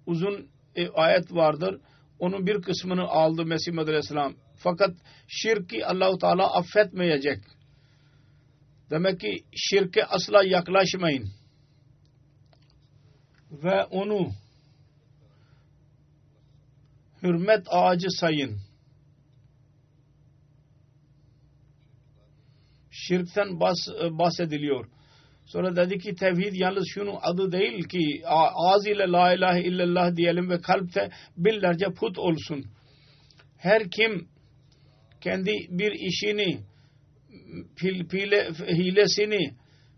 Uzun ayet vardır. Onun bir kısmını aldı Mesih Aleyhisselam. Fakat şirki Allah-u Teala affetmeyecek. Demek ki şirke asla yaklaşmayın. Ve onu hürmet ağacı sayın. Şirkten bahsediliyor. Sonra dedi ki tevhid yalnız şunun adı değil ki ağız ile la ilahe illallah diyelim ve kalpte binlerce put olsun. Her kim kendi bir işini, hilesini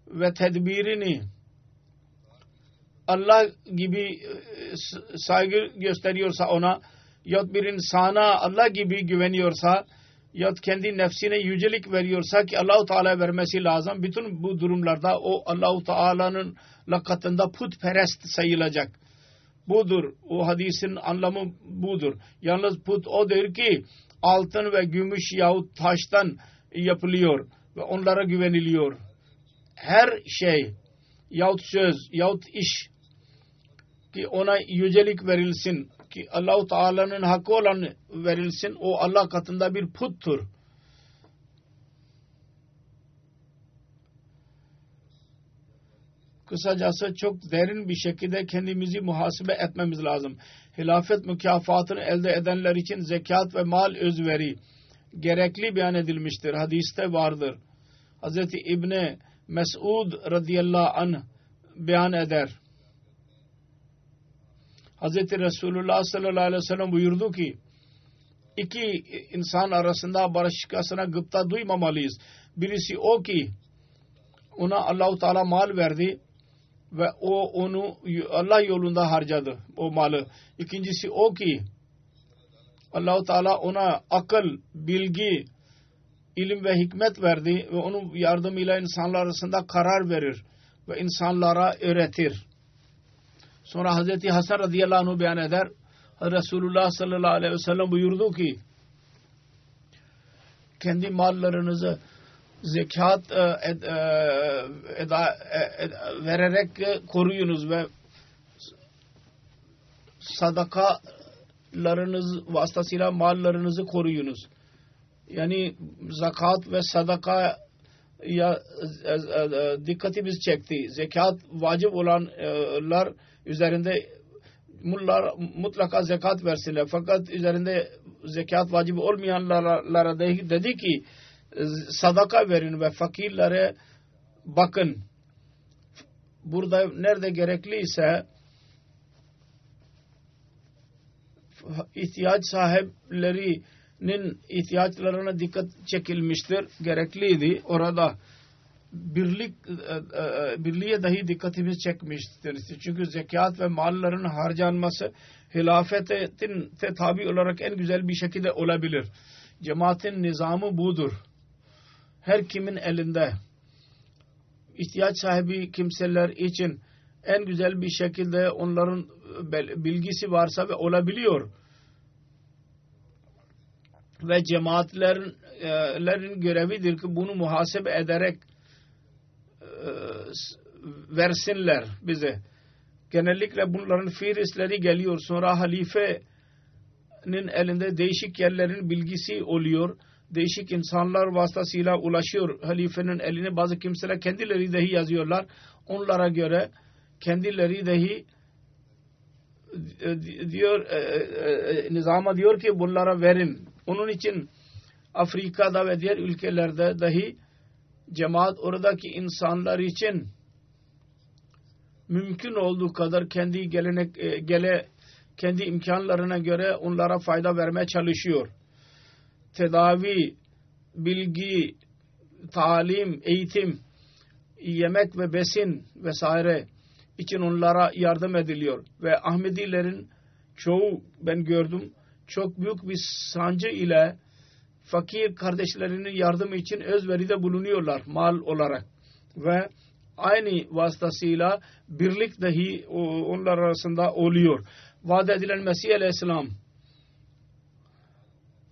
ve tedbirini Allah gibi saygı gösteriyorsa ona, yahut bir insana Allah gibi güveniyorsa, yahut kendi nefsine yücelik veriyorsa ki Allah-u Teala vermesi lazım. Bütün bu durumlarda o Allah-u Teala'nın katında putperest sayılacak. Budur. O hadisin anlamı budur. Yalnız put odur ki altın ve gümüş yahut taştan yapılıyor ve onlara güveniliyor. Her şey yahut söz yahut iş ki ona yücelik verilsin, ki Allah-u Teala'nın hakkı olan verilsin, o Allah katında bir puttur. Kısacası çok derin bir şekilde kendimizi muhasebe etmemiz lazım. Hilafet mükafatını elde edenler için zekat ve mal özveri gerekli beyan edilmiştir. Hadiste vardır. Hazreti İbni Mes'ud radıyallahu anh beyan eder. Hazreti Resulullah sallallahu aleyhi ve sellem buyurdu ki iki insan arasında başkasına gıpta duymamalıyız. Birisi o ki ona Allah-u Teala mal verdi ve o onu Allah yolunda harcadı o malı. İkincisi o ki Allah-u Teala ona akıl, bilgi, ilim ve hikmet verdi ve onun yardımıyla insanlar arasında karar verir ve insanlara öğretir. Sonra Hazreti Hasan radıyallahu anh beyan eder. Resulullah sallallahu aleyhi ve sellem buyurdu ki kendi mallarınızı zekat vererek koruyunuz ve sadakalarınız vasıtasıyla mallarınızı koruyunuz. Yani zakat ve sadaka ya dikkatimiz çekti. Zekat vacip olanlar üzerinde mutlaka zekat versinler. Fakat üzerinde zekat vacibi olmayanlara dedi ki sadaka verin ve fakirlere bakın. Burada nerede gerekliyse ihtiyaç sahiplerinin ihtiyaçlarına dikkat çekilmiştir. Gerekliydi. Orada birliğe dahi dikkatimiz çekmiştir. Çünkü zekat ve malların harcanması hilafetin tabi olarak en güzel bir şekilde olabilir. Cemaatin nizamı budur. Her kimin elinde ihtiyaç sahibi kimseler için en güzel bir şekilde onların bilgisi varsa ve olabiliyor. Ve cemaatlerin görevidir ki bunu muhasebe ederek versinler bize. Genellikle bunların fiilleri geliyor. Sonra halifenin elinde değişik yerlerin bilgisi oluyor. Değişik insanlar vasıtasıyla ulaşıyor halifenin eline. Bazı kimseler kendileri dahi yazıyorlar. Onlara göre kendileri dahi diyor nizama diyor ki bunlara verin. Onun için Afrika'da ve diğer ülkelerde dahi cemaat oradaki insanlar için mümkün olduğu kadar kendi kendi imkanlarına göre onlara fayda vermeye çalışıyor. Tedavi, bilgi, talim, eğitim yemek ve besin vesaire için onlara yardım ediliyor. Ve Ahmedilerin çoğu ben gördüm çok büyük bir sancı ile fakir kardeşlerinin yardımı için özveride bulunuyorlar mal olarak. Ve aynı vasıtasıyla birlik dahi onlar arasında oluyor. Vaat edilen Mesih Aleyhisselam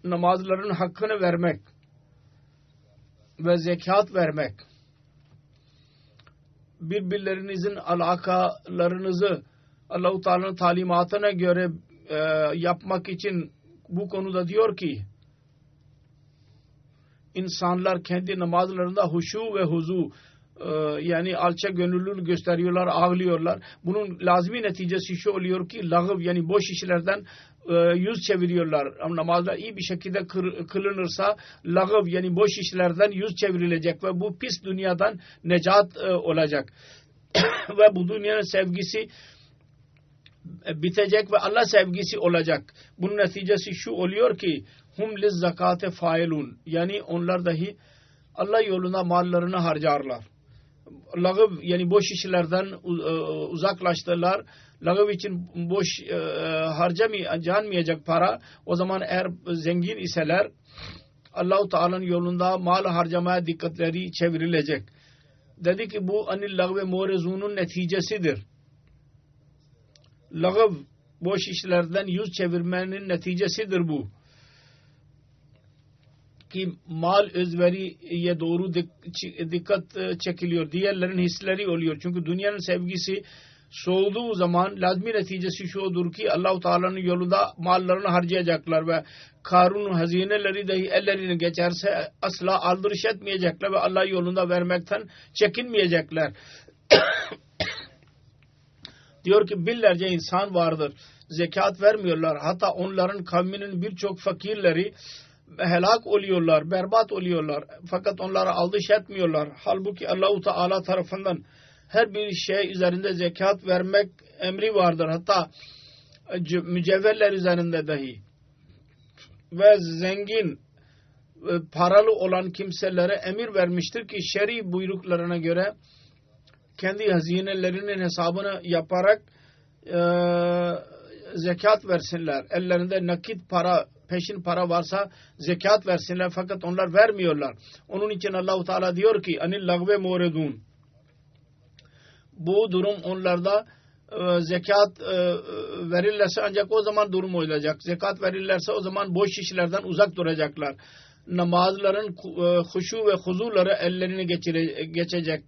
namazların hakkını vermek ve zekat vermek, birbirlerinizin alakalarınızı Allah-u Teala'nın talimatına göre yapmak için bu konuda diyor ki insanlar kendi namazlarında huşu ve huzu yani alçak gönüllülük gösteriyorlar, ağlıyorlar. Bunun lazimi neticesi şu oluyor ki lağıv yani boş işlerden yüz çeviriyorlar. Ama namazlar iyi bir şekilde kılınırsa lağıv yani boş işlerden yüz çevrilecek ve bu pis dünyadan necat olacak. Ve bu dünyanın sevgisi bitecek ve Allah sevgisi olacak. Bunun neticesi şu oluyor ki hum liz zakate failun yani onlar dahi Allah yoluna mallarını harcarlar. Lağıv yani boş işlerden uzaklaştılar. Lağıv için boş harcamayacak para. O zaman eğer zengin iseler Allah-u Teala'nın yolunda mal harcamaya dikkatleri çevrilecek. Dedi ki bu anil lağve morezunun neticesidir. Lağıv boş işlerden yüz çevirmenin neticesidir bu. Ki mal özveriye doğru dikkat çekiliyor. Diğerlerin hisleri oluyor. Çünkü dünyanın sevgisi soğuduğu zaman lazmi neticesi şu olur ki Allah-u Teala'nın yolunda mallarını harcayacaklar ve Karun'un hazineleri dahi ellerine geçerse asla aldırış etmeyecekler ve Allah yolunda vermekten çekinmeyecekler. Diyor ki binlerce insan vardır. Zekat vermiyorlar. Hatta onların kavminin birçok fakirleri helak oluyorlar, berbat oluyorlar. Fakat onlara aldırış etmiyorlar. Halbuki Allah-u Teala tarafından her bir şey üzerinde zekat vermek emri vardır. Hatta mücevherler üzerinde dahi. Ve zengin, paralı olan kimselere emir vermiştir ki şer'i buyruklarına göre kendi hazinelerinin hesabını yaparak zekat versinler. Ellerinde nakit para, peşin para varsa zekat versinler fakat onlar vermiyorlar. Onun için Allah-u Teala diyor ki anil lagve muredun. Bu durum onlarda zekat verirlerse ancak o zaman durum olacak. Zekat verirlerse o zaman boş işlerden uzak duracaklar. Namazların huşu ve huzuları ellerine geçecek.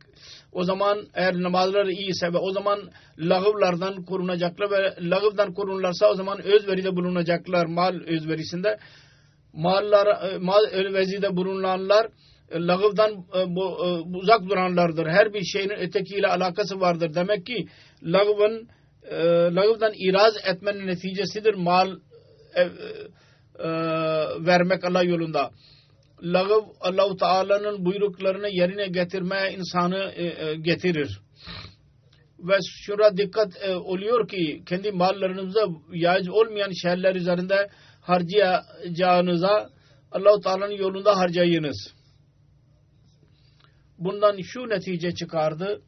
O zaman eğer namazları iyiyse ve o zaman lağıvlardan korunacaklar ve lağıvdan korunurlarsa o zaman özveride bulunacaklar mal özverisinde. Mal özveride bulunanlar lağıvdan uzak duranlardır. Her bir şeyin ötekiyle alakası vardır. Demek ki lağıvdan iraz etmenin neticesidir mal vermek Allah yolunda. Lağıv Allah-u Teala'nın buyruklarını yerine getirmeye insanı getirir. Ve şura dikkat oluyor ki kendi mallarınıza yağız olmayan şeyler üzerinde harcayacağınıza Allah-u Teala'nın yolunda harcayınız. Bundan şu netice çıkardı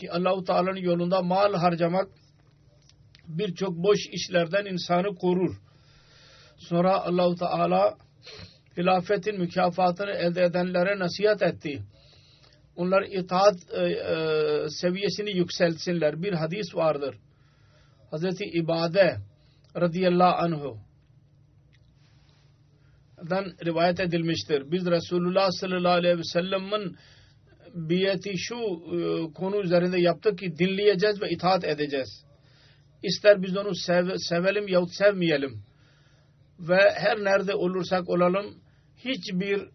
ki Allah-u Teala'nın yolunda mal harcamak birçok boş işlerden insanı korur. Sonra Allah-u Teala hilafetin mükafatını elde edenlere nasihat etti. Onlar itaat seviyesini yükseltsinler. Bir hadis vardır. Hazreti İbade radıyallahu anhu'dan rivayet edilmiştir. Biz Resulullah sallallahu aleyhi ve sellem'in biyeti şu konu üzerinde yaptık ki dinleyeceğiz ve itaat edeceğiz. İster biz onu sevelim yahut sevmeyelim. Ve her nerede olursak olalım hiçbir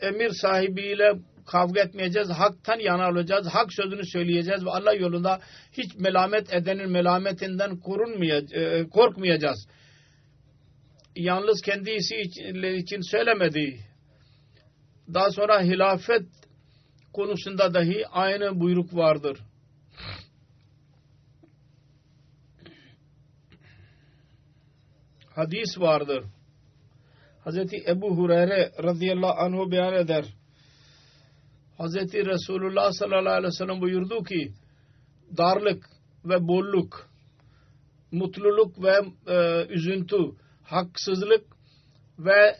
emir sahibiyle kavga etmeyeceğiz. Haktan yana olacağız. Hak sözünü söyleyeceğiz ve Allah yolunda hiç melamet edenin melametinden korkmayacağız. Yalnız kendisi için söylemedi. Daha sonra hilafet konusunda dahi aynı buyruk vardır. Hadis vardır. Hazreti Ebu Hureyre radıyallahu anhu beyan eder. Hazreti Resulullah sallallahu aleyhi ve sellem buyurdu ki darlık ve bolluk, mutluluk ve üzüntü, haksızlık ve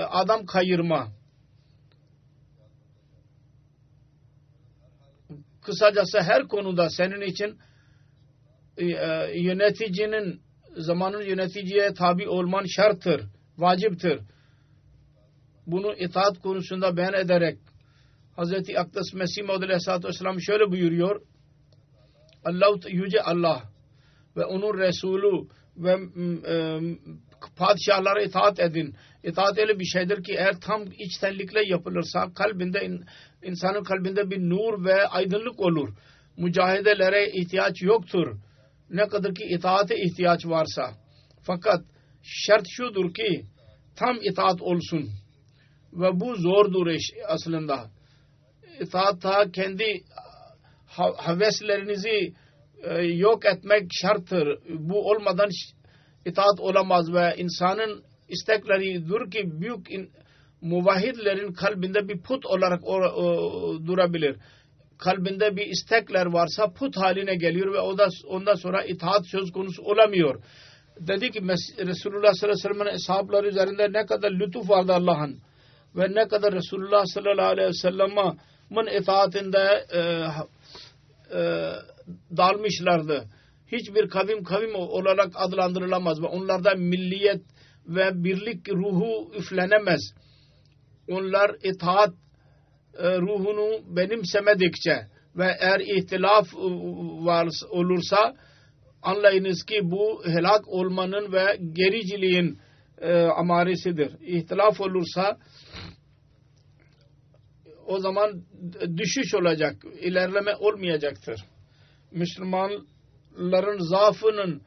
adam kayırma, kısacası her konuda senin için yöneticinin zamanın yöneticiye tabi olman şarttır, vaciptir. Bunu itaat konusunda beyan ederek Hazreti Akdas Mesih Maud Aleyhisselatü Vesselam şöyle buyuruyor: Yüce Allah ve onun Resulü ve padişahlara itaat edin. İtaat öyle bir şeydir ki eğer tam içtenlikle yapılırsa insanın kalbinde bir nur ve aydınlık olur. Mücahidelere ihtiyaç yoktur. Ne kadar ki itaate ihtiyaç varsa. Fakat şart şudur ki tam itaat olsun. Ve bu zordur aslında. İtaatta kendi haveslerinizi yok etmek şarttır. Bu olmadan itaat olamaz ve insanın istekleridir ki büyük muvahhidlerin kalbinde bir put olarak durabilir. Kalbinde bir istekler varsa put haline geliyor ve ondan sonra itaat söz konusu olamıyor. Dedi ki Resulullah sallallahu aleyhi ve sellem'in ashabları üzerinde ne kadar lütuf vardı Allah'ın ve ne kadar Resulullah sallallahu aleyhi ve sellem'in itaatinde dalmışlardı. Hiçbir kavim olarak adlandırılamaz ve onlarda milliyet ve birlik ruhu üflenemez. Onlar itaat ruhunu benimsemedikçe ve eğer ihtilaf olursa anlayınız ki bu helak olmanın ve gericiliğin amaresidir. İhtilaf olursa o zaman düşüş olacak, ilerleme olmayacaktır. Müslümanların zaafının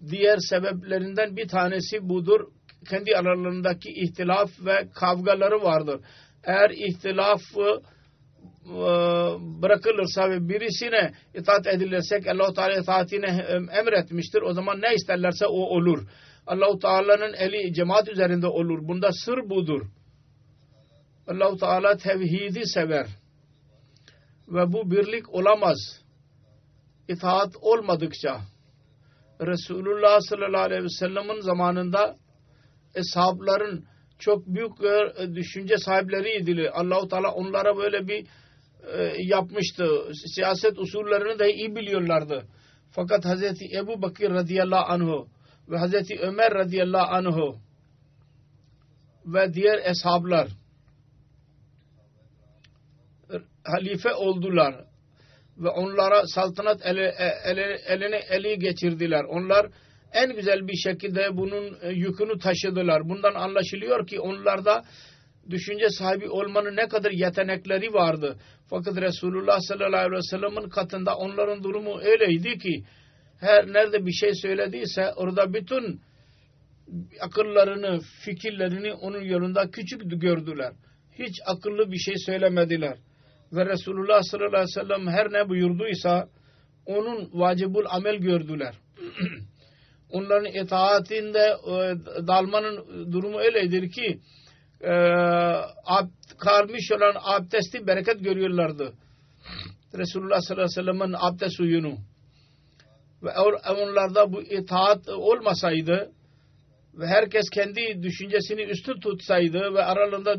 diğer sebeplerinden bir tanesi budur. Kendi aralarındaki ihtilaf ve kavgaları vardır. Eğer ihtilaf bırakılırsa ve birisine itaat edilirsek Allah-u Teala itaatini emretmiştir. O zaman ne isterlerse o olur. Allah-u Teala'nın eli cemaat üzerinde olur. Bunda sır budur. Allah-u Teala tevhidi sever. Ve bu birlik olamaz. İtaat olmadıkça. Resulullah sallallahu aleyhi ve sellem'in zamanında ashabların çok büyük düşünce sahipleriydi. Allah-u Teala onlara böyle bir yapmıştı. Siyaset usullerini de iyi biliyorlardı. Fakat Hazreti Ebu Bakır radıyallahu anhu ve Hazreti Ömer radıyallahu anhu ve diğer ashablar halife oldular ve onlara saltanat eline geçirdiler. Onlar en güzel bir şekilde bunun yükünü taşıdılar. Bundan anlaşılıyor ki onlarda düşünce sahibi olmanın ne kadar yetenekleri vardı. Fakat Resulullah sallallahu aleyhi ve sellem'in katında onların durumu öyleydi ki her nerede bir şey söylediyse orada bütün akıllarını, fikirlerini onun yolunda küçük gördüler. Hiç akıllı bir şey söylemediler. Ve Resulullah sallallahu aleyhi ve sellem her ne buyurduysa onun vacibul amel gördüler. Onların itaatinde dalmanın durumu öyledir ki kalmış olan abdesti bereket görüyorlardı. Resulullah sallallahu aleyhi ve sellem'in abdest suyunu. Ve onlarda bu itaat olmasaydı ve herkes kendi düşüncesini üstün tutsaydı ve aralarında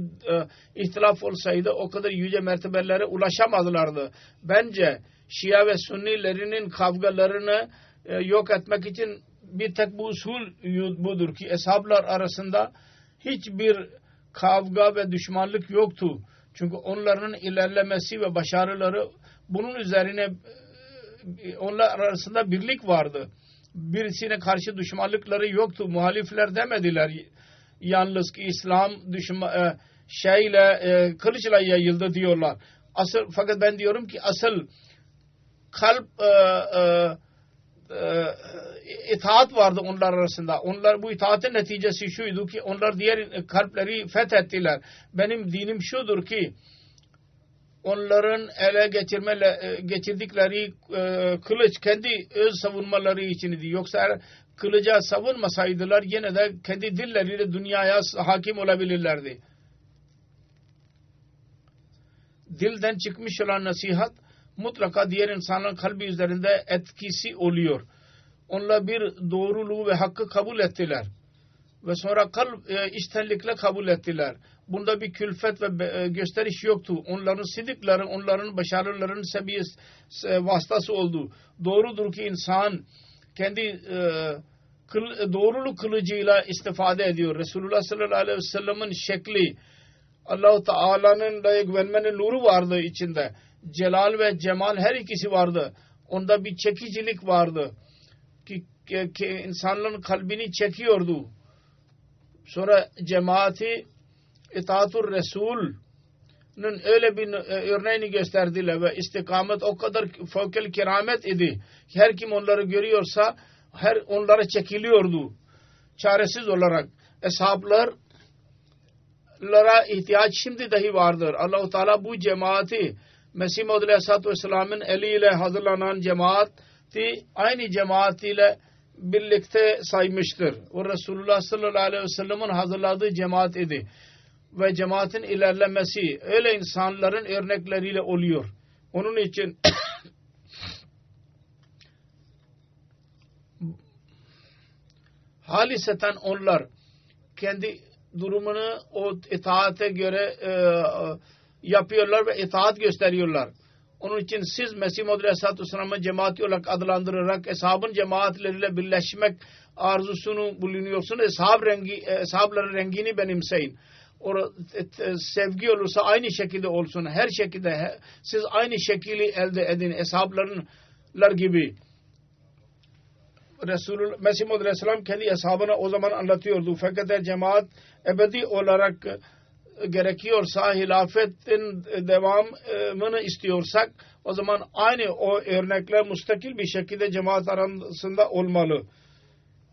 ihtilaf olsaydı o kadar yüce mertebelere ulaşamazlardı. Bence Şia ve Sünnilerinin kavgalarını yok etmek için bir tek bu usul budur ki ashablar arasında hiçbir kavga ve düşmanlık yoktu. Çünkü onların ilerlemesi ve başarıları bunun üzerine onlar arasında birlik vardı. Birisine karşı düşmanlıkları yoktu. Muhalifler demediler. Yalnız ki İslam kılıçla yayıldı diyorlar. Fakat ben diyorum ki asıl kalp itaat vardı onlar arasında. Onlar bu itaatin neticesi şuydu ki onlar diğer kalpleri fethettiler. Benim dinim şudur ki onların ele geçirdikleri kılıç kendi öz savunmaları için idi. Yoksa kılıca savunmasaydılar yine de kendi dilleriyle dünyaya hakim olabilirlerdi. Dilden çıkmış olan nasihat mutlaka diğer insanların kalbi üzerinde etkisi oluyor. Onlar bir doğruluğu ve hakkı kabul ettiler. Ve sonra içtenlikle kabul ettiler. Bunda bir külfet ve gösteriş yoktu. Onların sidikleri, onların başarılarının seviyesi vasıtası oldu. Doğrudur ki insan kendi doğruluk kılıcıyla istifade ediyor. Resulullah sallallahu aleyhi ve sellem'in şekli, Allah-u Teala'nın güvenmenin nuru vardı içinde. Celal ve cemal her ikisi vardı. Onda bir çekicilik vardı. Ki insanların kalbini çekiyordu. Sonra cemaati İtaatur Resul'ün öyle bir örneğini gösterdiler ve istikamet o kadar fevkel keramet idi. Her kim onları görüyorsa onlara çekiliyordu. Çaresiz olarak. Eshablara ihtiyaç şimdi dahi vardır. Allah-u Teala bu cemaati Mesih Maud Aleyhisselatü Vesselam'ın eliyle hazırlanan cemaati aynı cemaatiyle birlikte saymıştır. O Resulullah sallallahu aleyhi ve sellem'in hazırladığı cemaat idi. Ve cemaatin ilerlemesi öyle insanların örnekleriyle oluyor. Onun için haliseten onlar kendi durumunu o itaate göre yapıyorlar ve itaat gösteriyorlar. Onun için siz Mesih Maud Aleyhisselatü Vesselam'ı cemaati olarak adlandırarak eshabın cemaatleriyle birleşmek arzusunu bulunuyorsunuz. Eshabların rengini benimseyin. Sevgi olursa aynı şekilde olsun. Her şekilde siz aynı şekli elde edin. Eshablarınlar gibi. Resulullah Mesih Maud Aleyhisselam kendi eshabına o zaman anlatıyordu. Fakat cemaat ebedi olarak gerekiyorsa, hilafetin devamını istiyorsak o zaman aynı o örnekler müstakil bir şekilde cemaat arasında olmalı.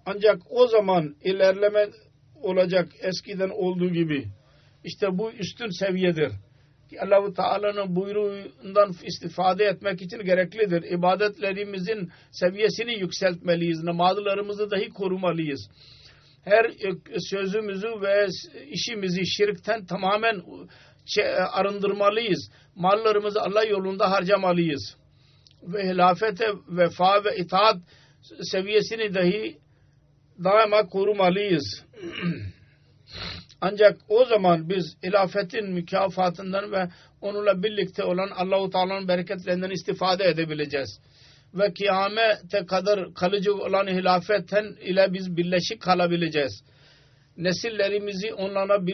Ancak o zaman ilerleme olacak eskiden olduğu gibi. İşte bu üstün seviyedir. Ki Allah-u Teala'nın buyruğundan istifade etmek için gereklidir. İbadetlerimizin seviyesini yükseltmeliyiz. Namazlarımızı dahi korumalıyız. Her sözümüzü ve işimizi şirkten tamamen arındırmalıyız. Mallarımızı Allah yolunda harcamalıyız. Ve hilafete vefa ve itaat seviyesini dahi daima korumalıyız. Ancak o zaman biz hilafetin mükafatından ve onunla birlikte olan Allah-u Teala'nın bereketlerinden istifade edebileceğiz. Ve kıyamete kadar kalıcı olan hilafetten ile biz birleşik kalabileceğiz. Nesillerimizi onlarla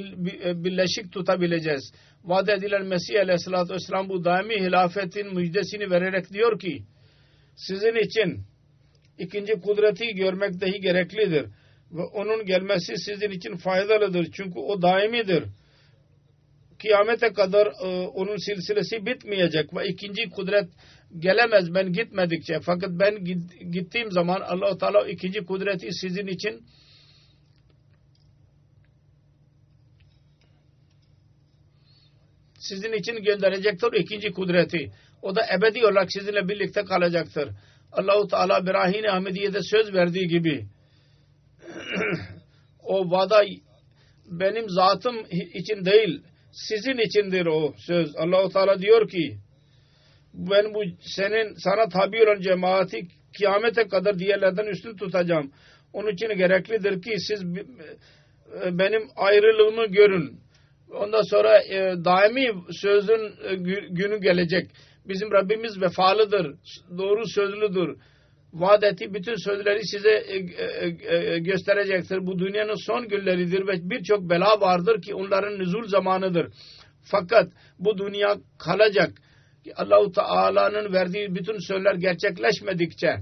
birleşik tutabileceğiz. Vaat edilen Mesih Aleyhisselatü Vesselam bu daimi hilafetin müjdesini vererek diyor ki sizin için ikinci kudreti görmek dahi gereklidir. Ve onun gelmesi sizin için faydalıdır. Çünkü o daimidir. Kıyamete kadar onun silsilesi bitmeyecek ve ikinci kudret gelemez ben gitmedikçe. Fakat ben gittiğim zaman Allah-u Teala ikinci kudreti sizin için gönderecektir ikinci kudreti. O da ebedi olarak sizinle birlikte kalacaktır. Allah-u Teala Berahin-i Ahmediye'de söz verdiği gibi o vada benim zatım için değil sizin içindir o söz. Allah-u Teala diyor ki ben bu sana tabi olan cemaati kıyamete kadar diğerlerden üstün tutacağım. Onun için gereklidir ki siz benim ayrılığımı görün. Ondan sonra daimi sözün günü gelecek. Bizim Rabbimiz vefalıdır, doğru sözlüdür. Vaat ettiği bütün sözleri size gösterecektir. Bu dünyanın son günleridir ve birçok bela vardır ki onların nüzul zamanıdır. Fakat bu dünya kalacak. Allah-u Teala'nın verdiği bütün sözler gerçekleşmedikçe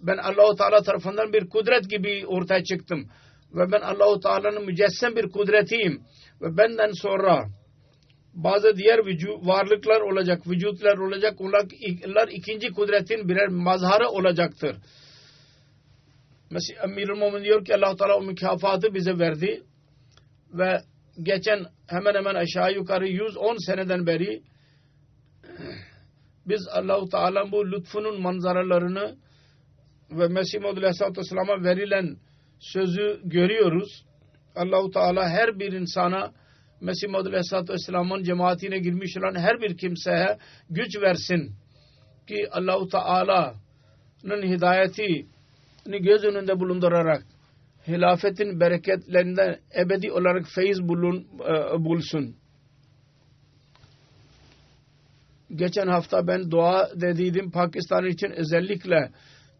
ben Allah-u Teala tarafından bir kudret gibi ortaya çıktım. Ve ben Allah-u Teala'nın mücessem bir kudretiyim. Ve benden sonra bazı diğer varlıklar olacak, vücutlar olacak. Onlar ikinci kudretin birer mazharı olacaktır. Mesela Emirül Mu'min diyor ki Allah-u Teala o mükafatı bize verdi. Ve geçen hemen hemen aşağı yukarı 110 seneden beri biz Allah-u Teala'nın bu lütfunun manzaralarını ve Mesih Maud Aleyhisselatü Vesselam'a verilen sözü görüyoruz. Allah-u Teala her bir insana, Mesih Maud Aleyhisselatü Vesselam'ın cemaatine girmiş olan her bir kimseye güç versin ki Allah-u Teala'nın hidayetini göz önünde bulundurarak hilafetin bereketlerinden ebedi olarak feyiz bulsun. Geçen hafta ben dua dediydim Pakistan için, özellikle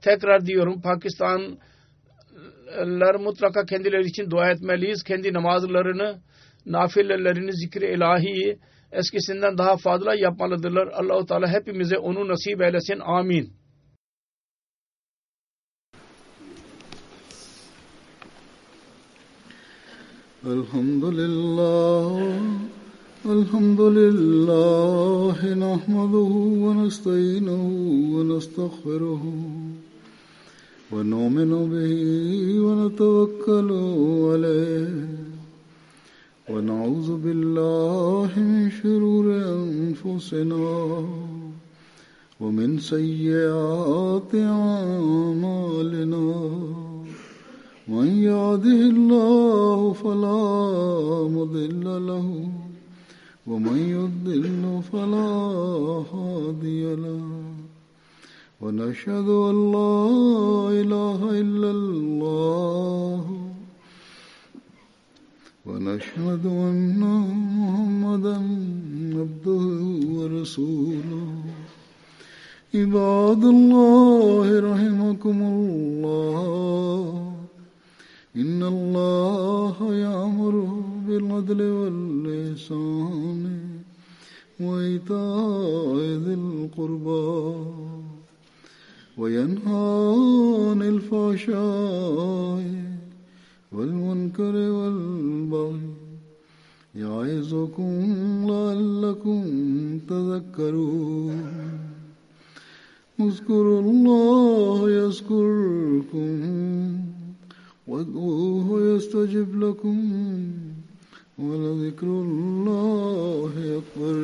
tekrar diyorum, Pakistanlılar mutlaka kendileri için dua etmeliyiz. Kendi namazlarını, nafilelerini, zikri ilahiyi eskisinden daha fazla yapmalıdırlar. Allah-u Teala hepimize onu nasip eylesin. Amin. Elhamdülillah nahmaduhu ve nestainuhu ve nestağfiruhu ve nu'minu bihi ve netevekkalu aleyh ve na'udzu billahi min şururi enfusina ve min seyyiati a'malina. من يهده الله فلا مضل له ومن يضلل فلا هادي له ونشهد أن لا إله إلا الله ونشهد أن محمدا عبده ورسوله. عباد الله رحمكم الله إن الله يأمر بالعدل والإحسان وإيتاء ذي القربى وينهى عن الفحشاء والمنكر والبغي يعظكم لعلكم تذكرون. اذكروا الله يذكركم وادعوه يستجب لكم ولذكر الله أكبر.